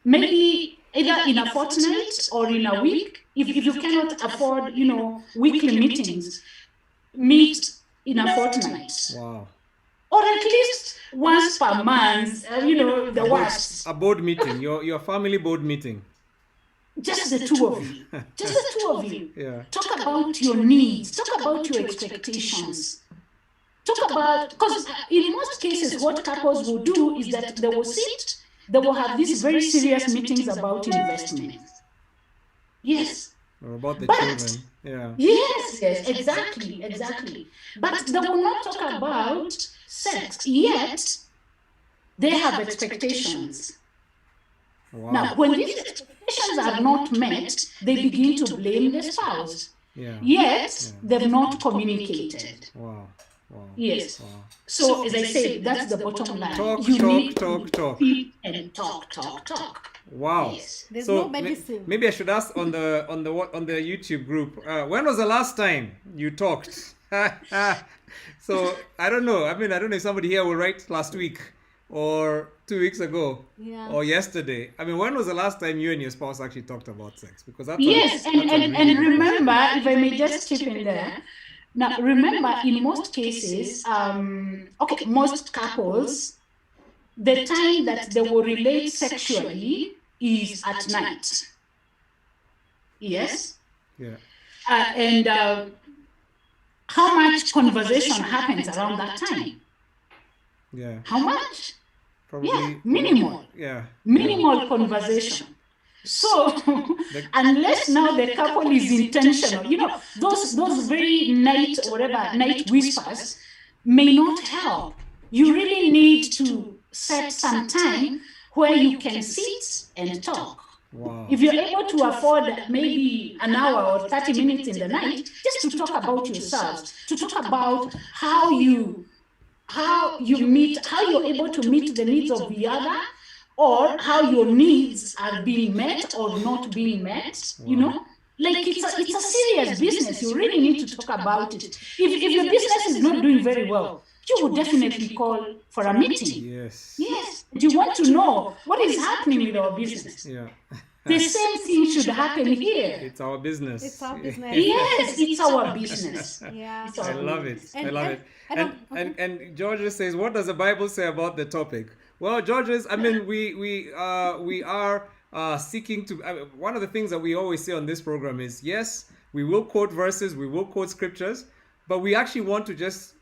maybe either in a fortnight or in a week. If you cannot afford, weekly meetings, meet in a fortnight. Wow. Or at least once per month, the worst. A board meeting, your family board meeting. Just the two of you. Just the two of you. Yeah. Talk about your needs. Talk about your expectations. Talk about, because in most cases, what couples will do is that they will sit, they will have these very serious meetings about investments. Yes. Or about the children. Yeah. Yes, exactly. But they will not talk about sex, yet they have expectations. Wow. Now, when these expectations are not met, they begin to blame the spouse. Yeah. Yet, they've not communicated. Wow. Yes. Wow. So, as I said, that's the bottom line. Talk. Speak and talk. Wow. Yes. There's no medicine. Maybe I should ask on the YouTube group. When was the last time you talked? So I don't know. I don't know if somebody here will write last week or 2 weeks ago or yesterday. When was the last time you and your spouse actually talked about sex? Because that's and remember, if I may just chip in there. Now, remember, in most cases, most couples, the time that they will relate sexually is at night. Yes? Yeah. And how much conversation happens around that time? Yeah. How much? Probably. Yeah, minimal. Yeah. Minimal conversation. So, unless now the couple is intentional, those very night whispers may not help. You really need to set some time where you can sit and talk. Wow. If you're able to afford maybe an hour or 30 minutes in the night, just to talk about yourselves, to talk about how you're able to meet the needs of the other, or how your needs are being met or not being met, Like it's a serious business. You really need to talk about it. If your business is not doing very well, you would definitely call for a meeting. Yes. You want to know what is happening with our business. Yeah. The same thing should happen here. It's our business. It's our business. Yes, it's our business. Yeah. I love it. And Georges says, what does the Bible say about the topic? Well, Georges, we are seeking to. One of the things that we always say on this program is, yes, we will quote verses, we will quote scriptures, but we actually want to just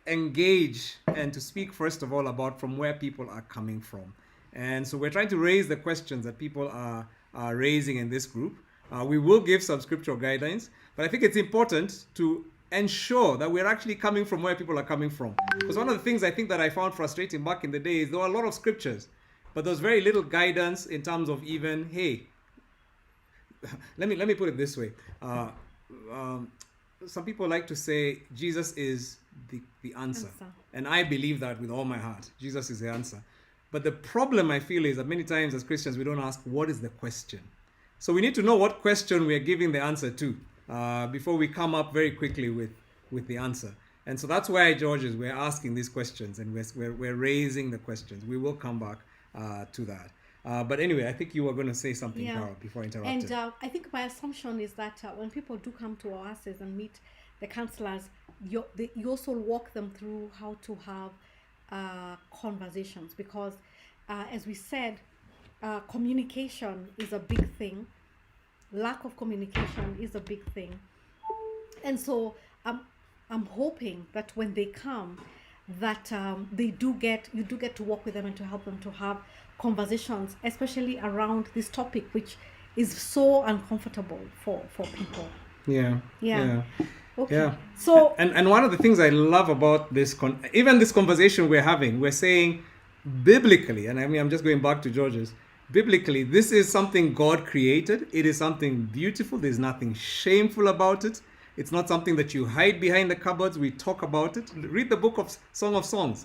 engage and to speak first of all about from where people are coming from. And so we're trying to raise the questions that people are raising in this group. We will give some scriptural guidelines, but I think it's important to ensure that we're actually coming from where people are coming from. Because one of the things I think that I found frustrating back in the day is there were a lot of scriptures, but there's very little guidance in terms of even, hey, let me put it this way. Some people like to say Jesus is the answer. And I believe that with all my heart. Jesus is the answer. But the problem I feel is that many times as Christians, we don't ask, what is the question? So we need to know what question we are giving the answer to before we come up very quickly with the answer. And so that's why, Georges, we're asking these questions and we're raising the questions. We will come back to that. But anyway, I think you were going to say something, Carol, before I interrupted. And I think my assumption is that when people do come to our houses and meet the counselors, you also walk them through how to have conversations, because as we said, communication is a big thing. Lack of communication is a big thing. And so I'm hoping that when they come, that you do get to walk with them and to help them to have conversations, especially around this topic, which is so uncomfortable for people. Yeah. Okay. Yeah. So and one of the things I love about this even this conversation we're having, we're saying biblically, and I'm just going back to George's, biblically, this is something God created. It is something beautiful. There's nothing shameful about it. It's not something that you hide behind the cupboards. We talk about it. Read the book of Song of Songs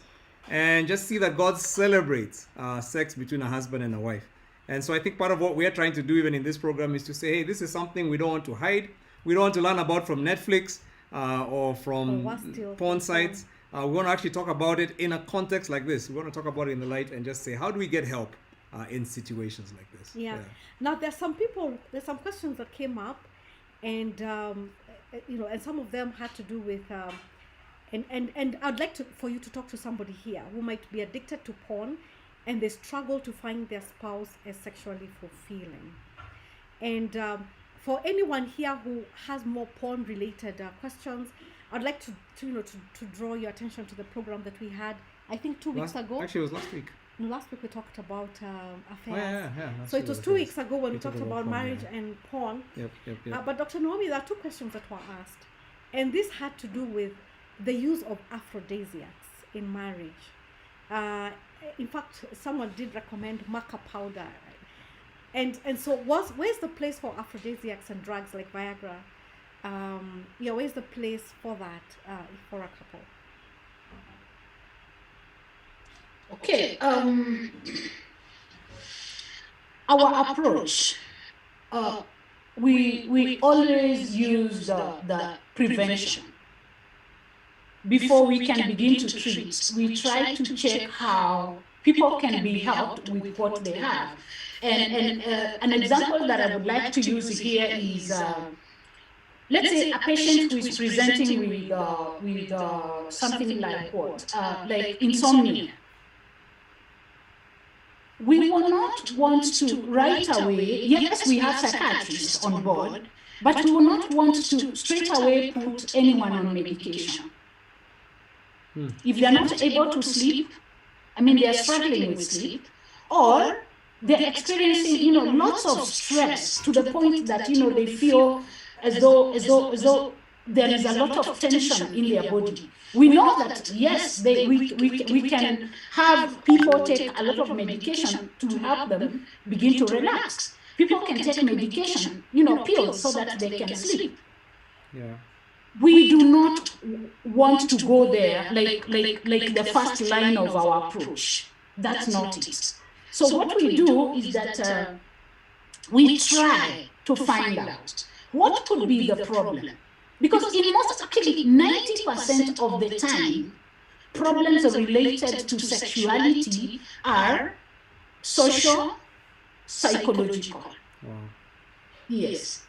and just see that God celebrates sex between a husband and a wife. And so I think part of what we're trying to do even in this program is to say, hey, this is something we don't want to hide. We don't want to learn about from Netflix or from porn sites. We want to actually talk about it in a context like this. We want to talk about it in the light and just say, how do we get help in situations like this. Yeah. Now there's some questions that came up, and and some of them had to do with and I'd like for you to talk to somebody here who might be addicted to porn, and they struggle to find their spouse as sexually fulfilling. And for anyone here who has more porn related questions, I'd like to draw your attention to the program that we had, I think 2 weeks ago. Actually, it was last week. Last week we talked about affairs. Oh, yeah. So it was 2 weeks ago when we talked about marriage and porn. Yep. But Dr. Naomi, there are 2 questions that were asked. And this had to do with the use of aphrodisiacs in marriage. In fact, someone did recommend maca powder. And so where's the place for aphrodisiacs and drugs like Viagra? Where's the place for that for a couple? Okay. Our approach, we always use the prevention. Before we can begin to treat, we try to check how people can be helped with what they have. And an example that I would like to use here is, let's say a patient who is presenting with something like what? Like insomnia. We will not want to right away, yes, we have psychiatrists on board, but we will not want to straight away put anyone on medication. If they are not able to sleep, they are struggling with sleep, or they're experiencing, lots of stress to the point that, they feel as though there is a lot of tension in their body. We know that, yes, we can have people take a lot of medication to help them begin to relax. People can take medication, pills, so that they can sleep. Yeah. We do not want to go there like the first line of our approach. That's not it. So what we do is that we try to find out what could be the problem. Because in most, actually 90% of the time, problems related to sexuality are social, psychological. Wow. Yes.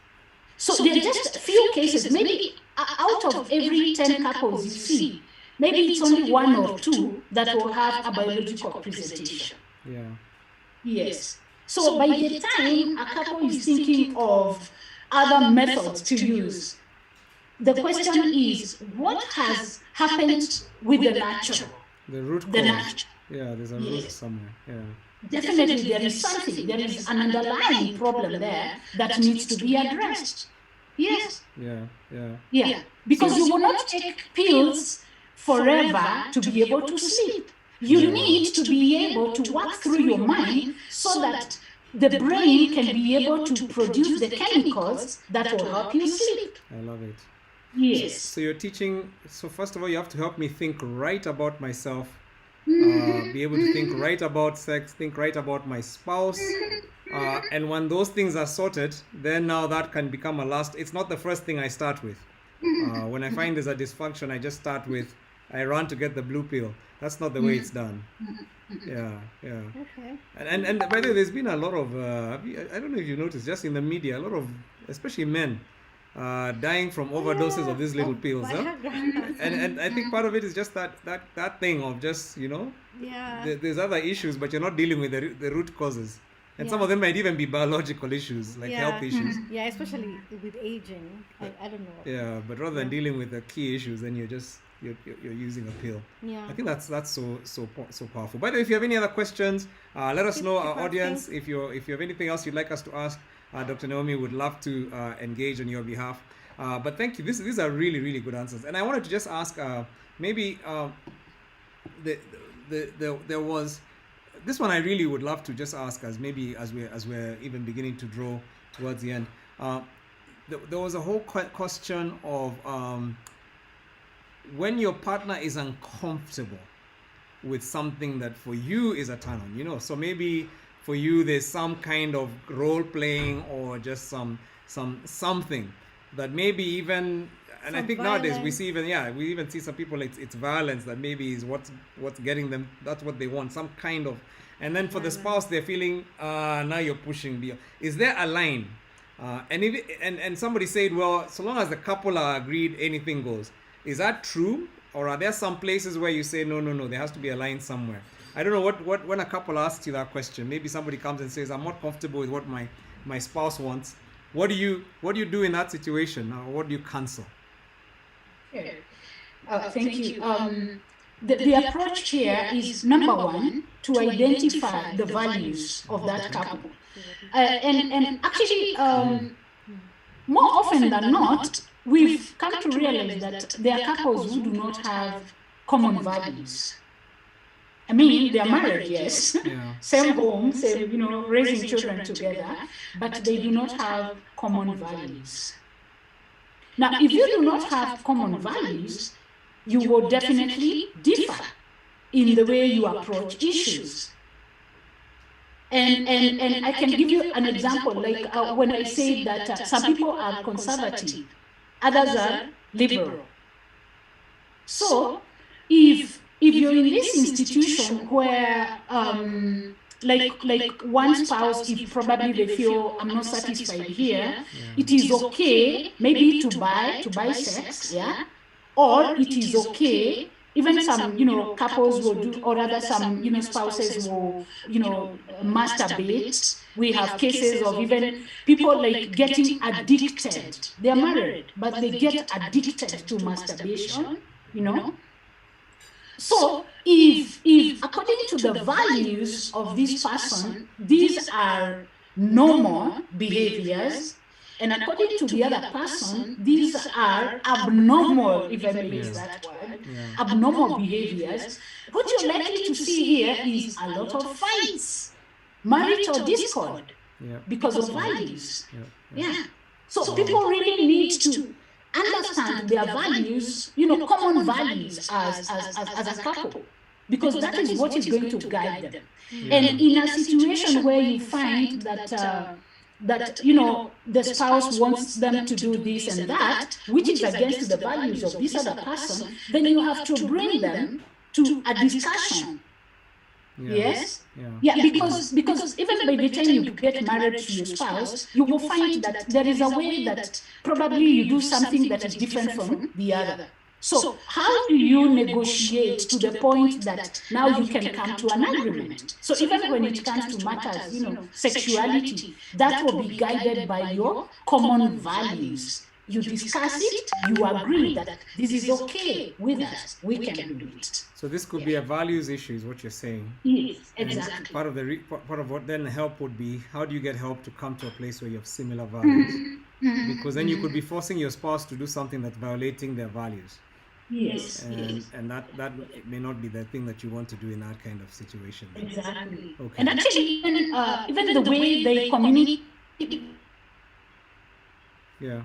So there are just a few cases, maybe out of every 10 couples you see, maybe it's only 1 or 2 that will have a biological presentation. Yeah. Yes. So by the time a couple is thinking of other methods to use, the question is, what has happened with the natural? The root cause. Yeah, there's a root somewhere. Yeah. Definitely there is something. There is an underlying problem there that needs to be addressed. Yes. Yeah. Because you will not take pills forever to be able to sleep. You need to be able to work through your mind so that the brain can be able to produce the chemicals that will help you sleep. I love it. Yes. So you're teaching, so first of all, you have to help me think right about myself, be able to think right about sex, think right about my spouse. And when those things are sorted, then now that can become it's not the first thing I start with. When I find there's a dysfunction, I just start with, I run to get the blue pill. That's not the way it's done. Yeah. Okay. And by the way, there's been a lot of, I don't know if you noticed, just in the media, a lot of, especially men, dying from overdoses of these little pills. And I think part of it is just that thing of just, there's other issues, but you're not dealing with the root causes. And some of them might even be biological issues, like health issues. Yeah, especially with aging. I don't know. Yeah, but rather than dealing with the key issues, then you're using a pill. Yeah. I think that's so powerful. By the way, if you have any other questions, let us know, our audience. If you have anything else you'd like us to ask, Dr. Naomi would love to engage on your behalf. But thank you. These are really, really good answers. And I wanted to just ask, maybe there was this one I really would love to just ask, as we're even beginning to draw towards the end. There was a whole question of when your partner is uncomfortable with something that for you is a turn on, so maybe for you there's some kind of role playing or just something that maybe even, and I think violence. Nowadays we even see some people, it's violence that maybe is what's getting them, that's what they want, some kind of, And then for the spouse, they're feeling, now you're pushing the. Is there a line? And somebody said, well, so long as the couple are agreed, anything goes. Is that true? Or are there some places where you say, no, there has to be a line somewhere? I don't know what when a couple asks you that question, maybe somebody comes and says, I'm not comfortable with what my spouse wants. What do you do in that situation? Or what do you cancel? Okay. Thank you. The approach here is, number one, to identify the values of that couple. And actually, more often than not, we've come to realize that there are couples who do not have common values. I mean, they are married, yes, same home, same, raising children together, but they do not have common values. Now, if you do not have common values, you will definitely differ in the way you approach issues. And I can give you an example, like when I say that some people are conservative, others are liberal. So, if you're in this institution where, like one spouse, if probably they feel I'm not satisfied here, it is okay maybe to buy sex, or it is okay. Even some, couples will do, or rather some, spouses will, masturbate. We have cases of even people like getting addicted. They're married, but they get addicted to masturbation, So if according to the values of this person, these are normal behaviors, and according to the other person, these are abnormal, if I may use that word, abnormal behaviors, what you're likely to see here is a lot of fights, marital discord, because of values. So people really need to understand their values, common values as a couple, because that is what is going to guide them. And in a situation where you find that the spouse wants them to do this and that, which is against the values of this other person, then you have to bring them to a discussion. Yes? Because even by the time you get married to your spouse, you will find that there is a way that probably you do something that is different from the other. So how do you negotiate to the point that now you can come to an agreement? So even when it comes to matters, sexuality, that will be guided by your common values. You discuss it, you agree that this is okay with us, we can do it. So this could be a values issue, is what you're saying. Yes, exactly. And part of what then help would be, how do you get help to come to a place where you have similar values? Because then you could be forcing your spouse to do something that's violating their values. Yes. And that may not be the thing that you want to do in that kind of situation. Exactly. Okay. And actually, even the way they communicate. Yeah.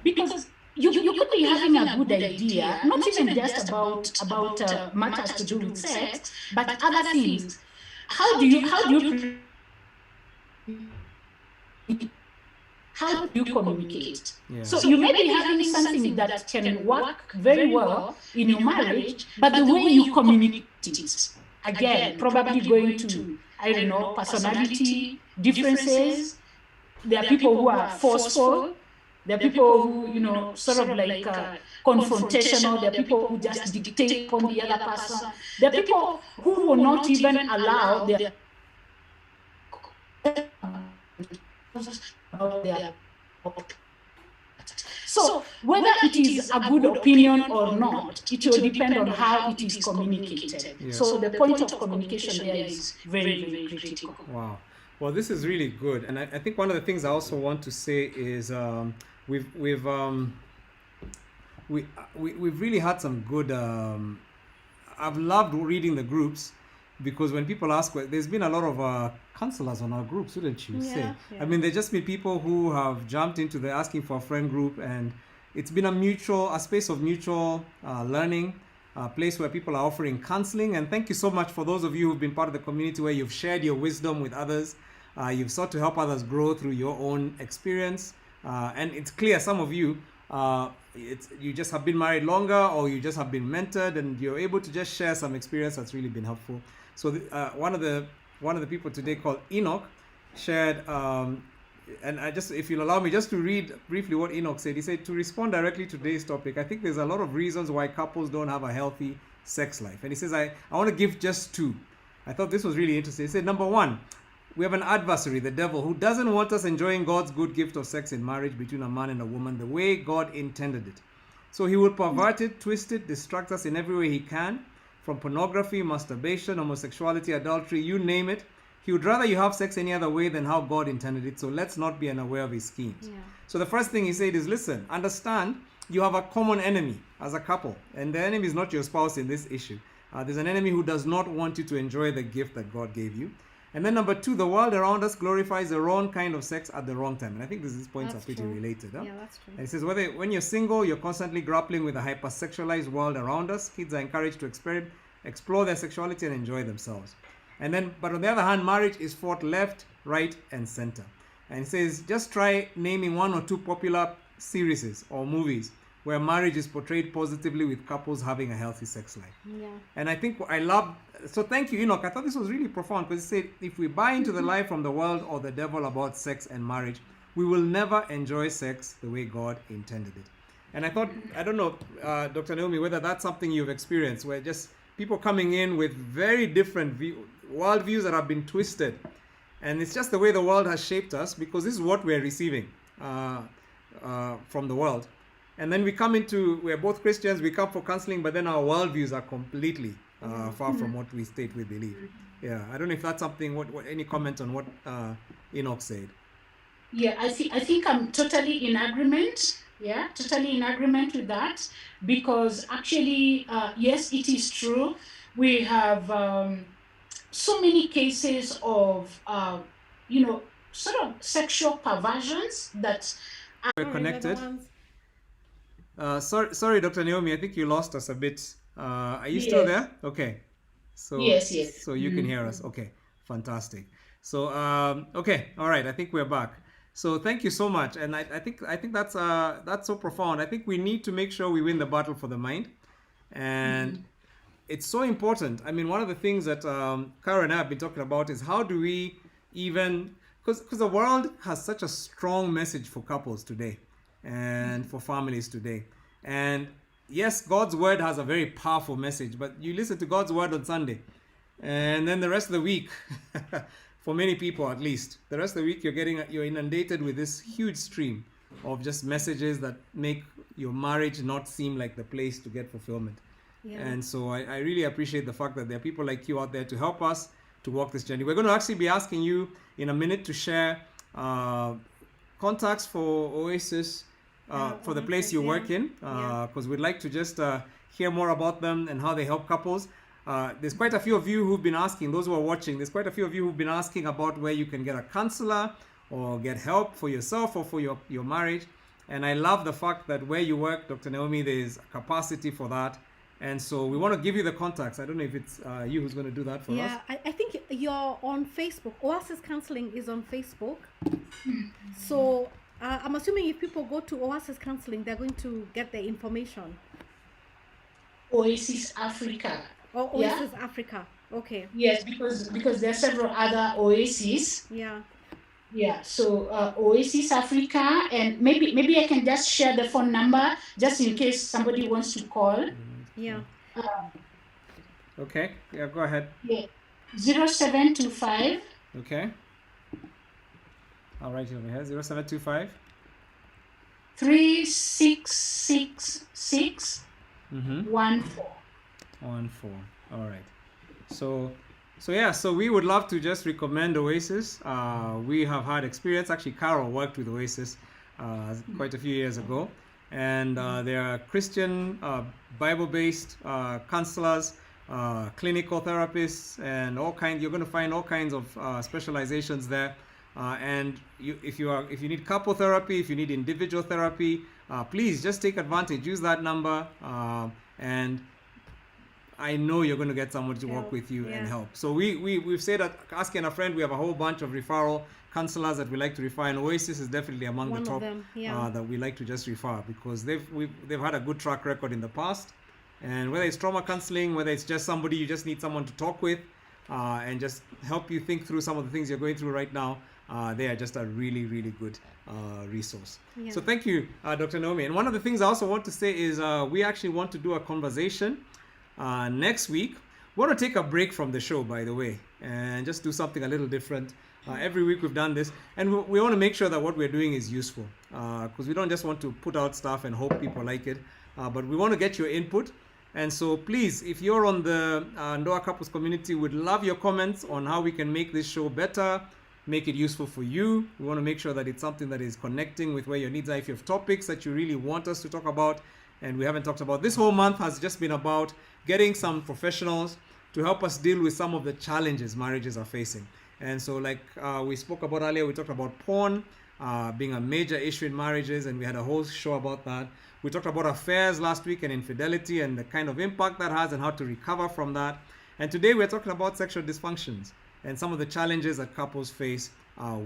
Because you could be having a good idea, not even just about matters to do with sex, but other things. How do you communicate? Yeah. So you may be having something that can work very well in your marriage, but the way you communicate it, again, probably going to, personality differences. There are people who are forceful. There are people who, sort of like confrontational. There are people who just dictate upon the other person. There are people who will not even allow their So whether it is a good opinion or not, it will depend on how it is communicated. Yeah. So the point of communication there is very, very critical. Wow. Well, this is really good, and I think one of the things I also want to say is we've really had some good. I've loved reading the groups, because when people ask, there's been a lot of counselors on our groups, wouldn't you say? Yeah. I mean, there's just been people who have jumped into the asking for a friend group, and it's been a space of mutual learning, a place where people are offering counseling. And thank you so much for those of you who've been part of the community, where you've shared your wisdom with others. You've sought to help others grow through your own experience. And it's clear some of you, you just have been married longer, or you just have been mentored, and you're able to just share some experience that's really been helpful. So one of the one of the people today called Enoch shared, and I just, if you'll allow me just to read briefly what Enoch said. He said, to respond directly to today's topic, I think there's a lot of reasons why couples don't have a healthy sex life. And he says, I want to give just two. I thought this was really interesting. He said, number one, we have an adversary, the devil, who doesn't want us enjoying God's good gift of sex in marriage between a man and a woman the way God intended it. So he will pervert it, twist it, distract us in every way he can, from pornography, masturbation, homosexuality, adultery, you name it. He would rather you have sex any other way than how God intended it. So let's not be unaware of his schemes. Yeah. So the first thing he said is, listen, understand you have a common enemy as a couple. And the enemy is not your spouse in this issue. There's an enemy who does not want you to enjoy the gift that God gave you. And then number two, the world around us glorifies the wrong kind of sex at the wrong time. And I think these points are pretty related. Huh? Yeah, that's true. And it says, when you're single, you're constantly grappling with the hypersexualized world around us. Kids are encouraged to explore their sexuality and enjoy themselves. And then, but on the other hand, marriage is fought left, right, and center. And it says, just try naming one or two popular series or movies where marriage is portrayed positively with couples having a healthy sex life. Yeah. And I think so thank you, Enoch. I thought this was really profound because it said, if we buy into the lie from the world or the devil about sex and marriage, we will never enjoy sex the way God intended it. And I thought, I don't know, Dr. Naomi, whether that's something you've experienced, where just people coming in with very different worldviews that have been twisted. And it's just the way the world has shaped us, because this is what we're receiving from the world. And then we're both Christians, we come for counseling, but then our worldviews are completely far from what we state we believe. Yeah, I don't know if that's something, what any comment on what Enoch said? Yeah, I think I'm totally in agreement. Yeah, totally in agreement with that, because actually, yes, it is true. We have so many cases of, sort of sexual perversions that we're connected. Sorry, Dr. Naomi, I think you lost us a bit. Are you still there? Okay. So yes. So you can hear us. Okay, fantastic. So okay, all right. I think we're back. So thank you so much, and I think that's so profound. I think we need to make sure we win the battle for the mind, and it's so important. I mean, one of the things that Kara and I have been talking about is how do we even, because the world has such a strong message for couples today, and for families today, and yes, God's word has a very powerful message, but you listen to God's word on Sunday, and then the rest of the week. For many people, at least, the rest of the week you're inundated with this huge stream of just messages that make your marriage not seem like the place to get fulfillment. Yeah. And so I really appreciate the fact that there are people like you out there to help us to walk this journey. We're going to actually be asking you in a minute to share contacts for Oasis, for the place you work in, because we'd like to just hear more about them and how they help couples. There's quite a few of you who've been asking, those who are watching, there's quite a few of you who've been asking about where you can get a counselor or get help for yourself or for your marriage. And I love the fact that where you work, Dr. Naomi, there's capacity for that. And so we want to give you the contacts. I don't know if it's you who's going to do that for us. Yeah, I think you're on Facebook. Oasis Counseling is on Facebook. So I'm assuming if people go to Oasis Counseling, they're going to get the information. Oasis Africa. Oh, Oasis Africa. Okay. Yes, because there are several other Oasis. Yeah. Yeah. So Oasis Africa, and maybe I can just share the phone number just in case somebody wants to call. Yeah. Okay. Yeah. Go ahead. Yeah. 0725. Okay. I'll write it over here. 0725. 3666 14. All right. So we would love to just recommend Oasis. We have had experience. Actually, Carol worked with Oasis quite a few years ago, and they are Christian, Bible-based counselors, clinical therapists, and all kinds. You're going to find all kinds of specializations there. And if you need couple therapy, if you need individual therapy, please just take advantage. Use that number, and I know you're going to get someone to work with you and help. So we've said that asking a friend, we have a whole bunch of referral counselors that we like to refer, and Oasis is definitely among the top that we like to just refer, because they've had a good track record in the past. And whether it's trauma counseling, whether it's just somebody you just need someone to talk with, and just help you think through some of the things you're going through right now, they are just a really, really good resource. Yeah. So thank you, Dr. Naomi. And one of the things I also want to say is we actually want to do a conversation next week. We want to take a break from the show, by the way, and just do something a little different. Every week we've done this, and we want to make sure that what we're doing is useful, because we don't just want to put out stuff and hope people like it, but we want to get your input. And so please, if you're on the Ndoa Couples community, we'd love your comments on how we can make this show better, make it useful for you. We want to make sure that it's something that is connecting with where your needs are. If you have topics that you really want us to talk about and we haven't talked about, this whole month has just been about getting some professionals to help us deal with some of the challenges marriages are facing. And so like we spoke about earlier, we talked about porn being a major issue in marriages, and we had a whole show about that. We talked about affairs last week and infidelity and the kind of impact that has and how to recover from that. And today we're talking about sexual dysfunctions and some of the challenges that couples face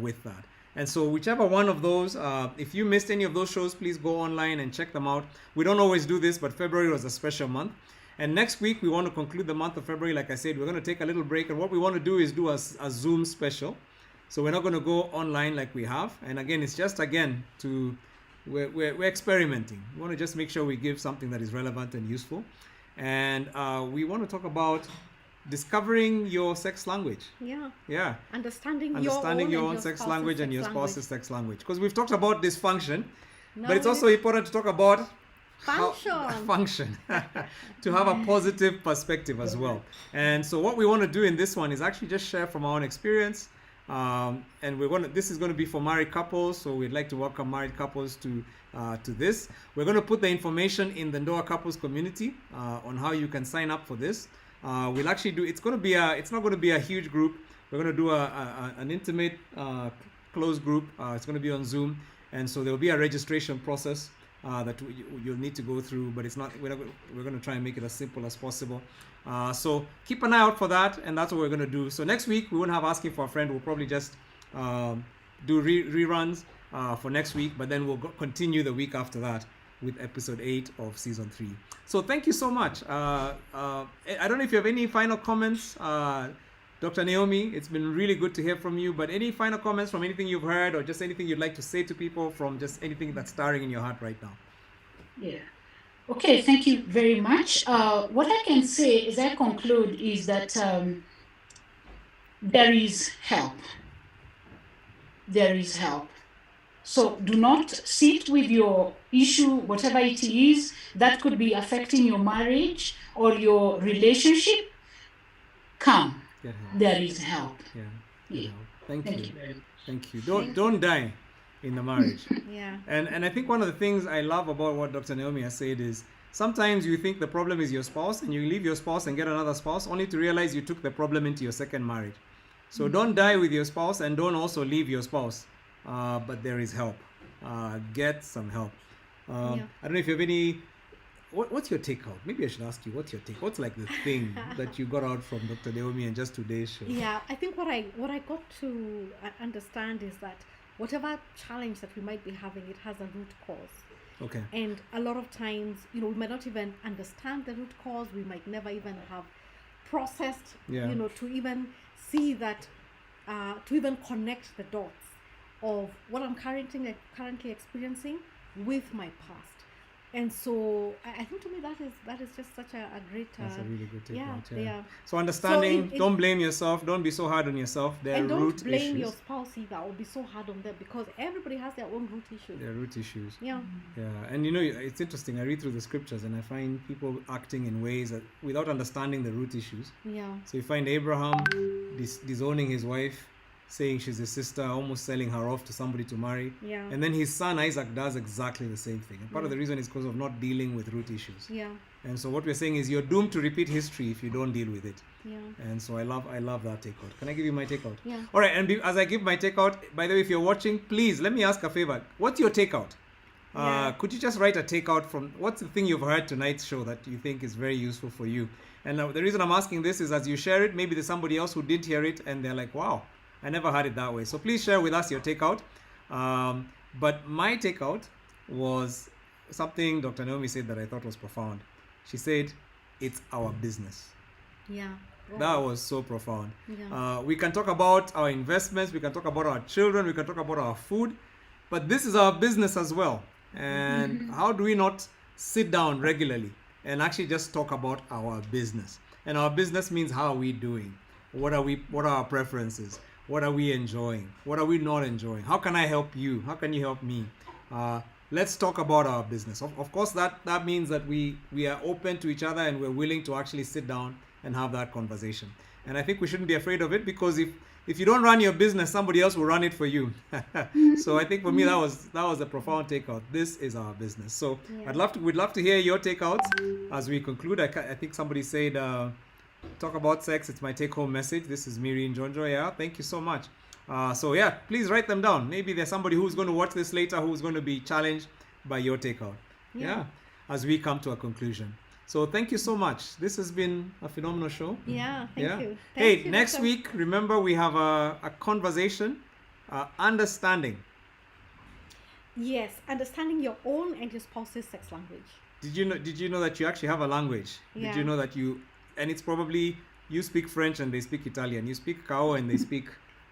with that. And so whichever one of those, if you missed any of those shows, please go online and check them out. We don't always do this, but February was a special month. And next week, we want to conclude the month of February. Like I said, we're going to take a little break. And what we want to do is do a Zoom special. So we're not going to go online like we have. And again, it's just, we're experimenting. We want to just make sure we give something that is relevant and useful. And we want to talk about discovering your sex language. Yeah. Understanding your own sex language and your spouse's sex language. Because we've talked about dysfunction, but it's also important to talk about function to have a positive perspective as well. And so what we want to do in this one is actually just share from our own experience, and this is going to be for married couples, so we'd like to welcome married couples to this. We're going to put the information in the Ndoa Couples community on how you can sign up for this. We'll actually do, it's not going to be a huge group. We're going to do an intimate closed group. It's going to be on Zoom, and so there will be a registration process that you'll need to go through, but we're going to try and make it as simple as possible. So keep an eye out for that, and that's what we're going to do. So next week we won't have Asking for a Friend. We'll probably just do reruns for next week, but then we'll continue the week after that with episode 8 of season 3. So thank you so much. I don't know if you have any final comments, Dr. Naomi. It's been really good to hear from you, but any final comments from anything you've heard, or just anything you'd like to say to people from just anything that's stirring in your heart right now? Yeah. Okay, thank you very much. What I can say as I conclude is that there is help. There is help. So do not sit with your issue, whatever it is, that could be affecting your marriage or your relationship. Come. There is help. Yeah. Thank you. Don't die in the marriage. Yeah. And I think one of the things I love about what Dr. Naomi has said is sometimes you think the problem is your spouse, and you leave your spouse and get another spouse only to realize you took the problem into your second marriage. So don't die with your spouse, and don't also leave your spouse. But there is help. Get some help. I don't know if you have any. What's your takeout? Maybe I should ask you, what's your take? What's like the thing that you got out from Dr. Naomi and just today's show? Yeah, I think what I got to understand is that whatever challenge that we might be having, it has a root cause. Okay. And a lot of times, we might not even understand the root cause. We might never even have processed, to even see that, to even connect the dots of what I'm currently experiencing with my past. And so I think to me that is just such a great that's a really good takeout. Yeah. So understanding, don't blame yourself, don't be so hard on yourself. And don't blame your spouse either, or be so hard on them, because everybody has their own root issues. Their root issues. Yeah. And it's interesting. I read through the scriptures and I find people acting in ways that without understanding the root issues. Yeah. So you find Abraham disowning his wife, saying she's his sister, almost selling her off to somebody to marry. Yeah. And then his son Isaac does exactly the same thing. And part of the reason is because of not dealing with root issues. Yeah. And so what we're saying is you're doomed to repeat history if you don't deal with it. Yeah. And so I love that takeout. Can I give you my takeout? Yeah. All right. And as I give my takeout, by the way, if you're watching, please let me ask a favor. What's your takeout? Could you just write a takeout from what's the thing you've heard tonight's show that you think is very useful for you? And the reason I'm asking this is as you share it, maybe there's somebody else who didn't hear it and they're like, wow, I never heard it that way. So please share with us your takeout. But my takeout was something Dr. Naomi said that I thought was profound. She said, it's our business. Yeah. That was so profound. Yeah. We can talk about our investments, we can talk about our children, we can talk about our food, but this is our business as well. And how do we not sit down regularly and actually just talk about our business? And our business means, how are we doing? What are our preferences? What are we enjoying? What are we not enjoying? How can I help you? How can you help me? Let's talk about our business. Of course, that means that we are open to each other and we're willing to actually sit down and have that conversation. And I think we shouldn't be afraid of it, because if you don't run your business, somebody else will run it for you. So I think for me that was a profound takeout. This is our business. So Yeah. we'd love to hear your takeouts as we conclude. I think somebody said, talk about sex. It's my take-home message. This is Miri and Jonjo. Yeah, thank you so much. So yeah, please write them down. Maybe there's somebody who's going to watch this later who's going to be challenged by your takeout. Yeah, as we come to a conclusion. So thank you so much. This has been a phenomenal show. Yeah, thank you. Hey, Thank you, next Dr. week, remember we have a conversation, understanding. Yes, understanding your own and your spouse's sex language. Did you know that you actually have a language? Yeah. Did you know that and it's probably, you speak French and they speak Italian. You speak Kao and they speak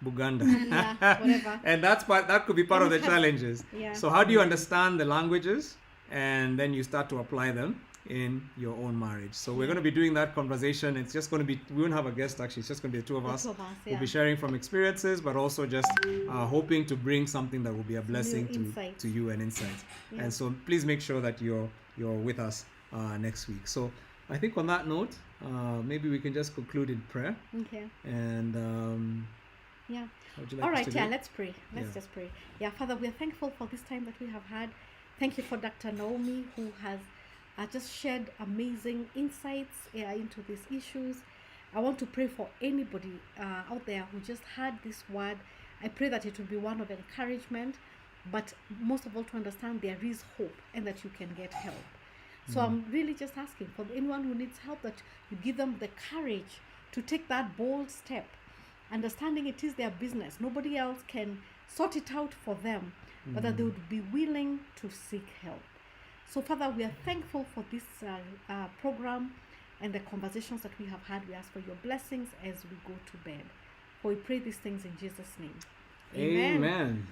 Buganda. Yeah, whatever. And that could be part of the challenges. Yeah. So how do you understand the languages, and then you start to apply them in your own marriage? So we're going to be doing that conversation. It's just going to be, we won't have a guest actually, it's just going to be the two of us. The two of us, We'll yeah. be sharing from experiences, but also just hoping to bring something that will be a blessing insight. to you and insight. Yeah. And so please make sure that you're with us next week. So I think on that note, maybe we can just conclude in prayer. Okay. And Yeah. how would you like All us right, to yeah, do? let's pray. Let's just pray. Yeah, Father, we are thankful for this time that we have had. Thank you for Dr. Naomi, who has just shared amazing insights into these issues. I want to pray for anybody out there who just had this word. I pray that it will be one of encouragement, but most of all to understand there is hope and that you can get help. So I'm really just asking for anyone who needs help, that you give them the courage to take that bold step, understanding it is their business. Nobody else can sort it out for them, but that they would be willing to seek help. So Father, we are thankful for this program and the conversations that we have had. We ask for your blessings as we go to bed. For we pray these things in Jesus' name. Amen.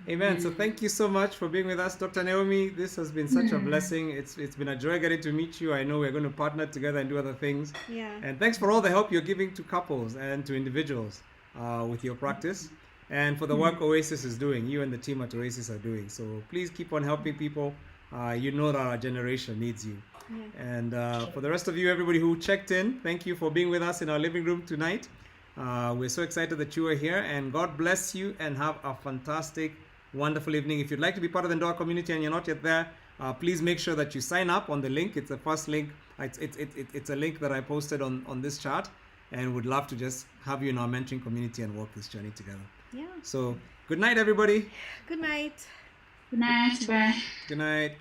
Amen. So thank you so much for being with us, Dr. Naomi. This has been such a blessing. It's been a joy getting to meet you. I know we're going to partner together and do other things. Yeah. And thanks for all the help you're giving to couples and to individuals with your practice, and for the work Oasis is doing, you and the team at Oasis are doing. So please keep on helping people. You know that our generation needs you. Yeah. And for the rest of you, everybody who checked in, thank you for being with us in our living room tonight. We're so excited that you are here, and God bless you and have a fantastic, wonderful evening. If you'd like to be part of the Ndoa community and you're not yet there, please make sure that you sign up on the link. It's the first link. It's a link that I posted on this chart, and would love to just have you in our mentoring community and walk this journey together. Yeah. So good night, everybody. Good night. Good night. Bye. Good night.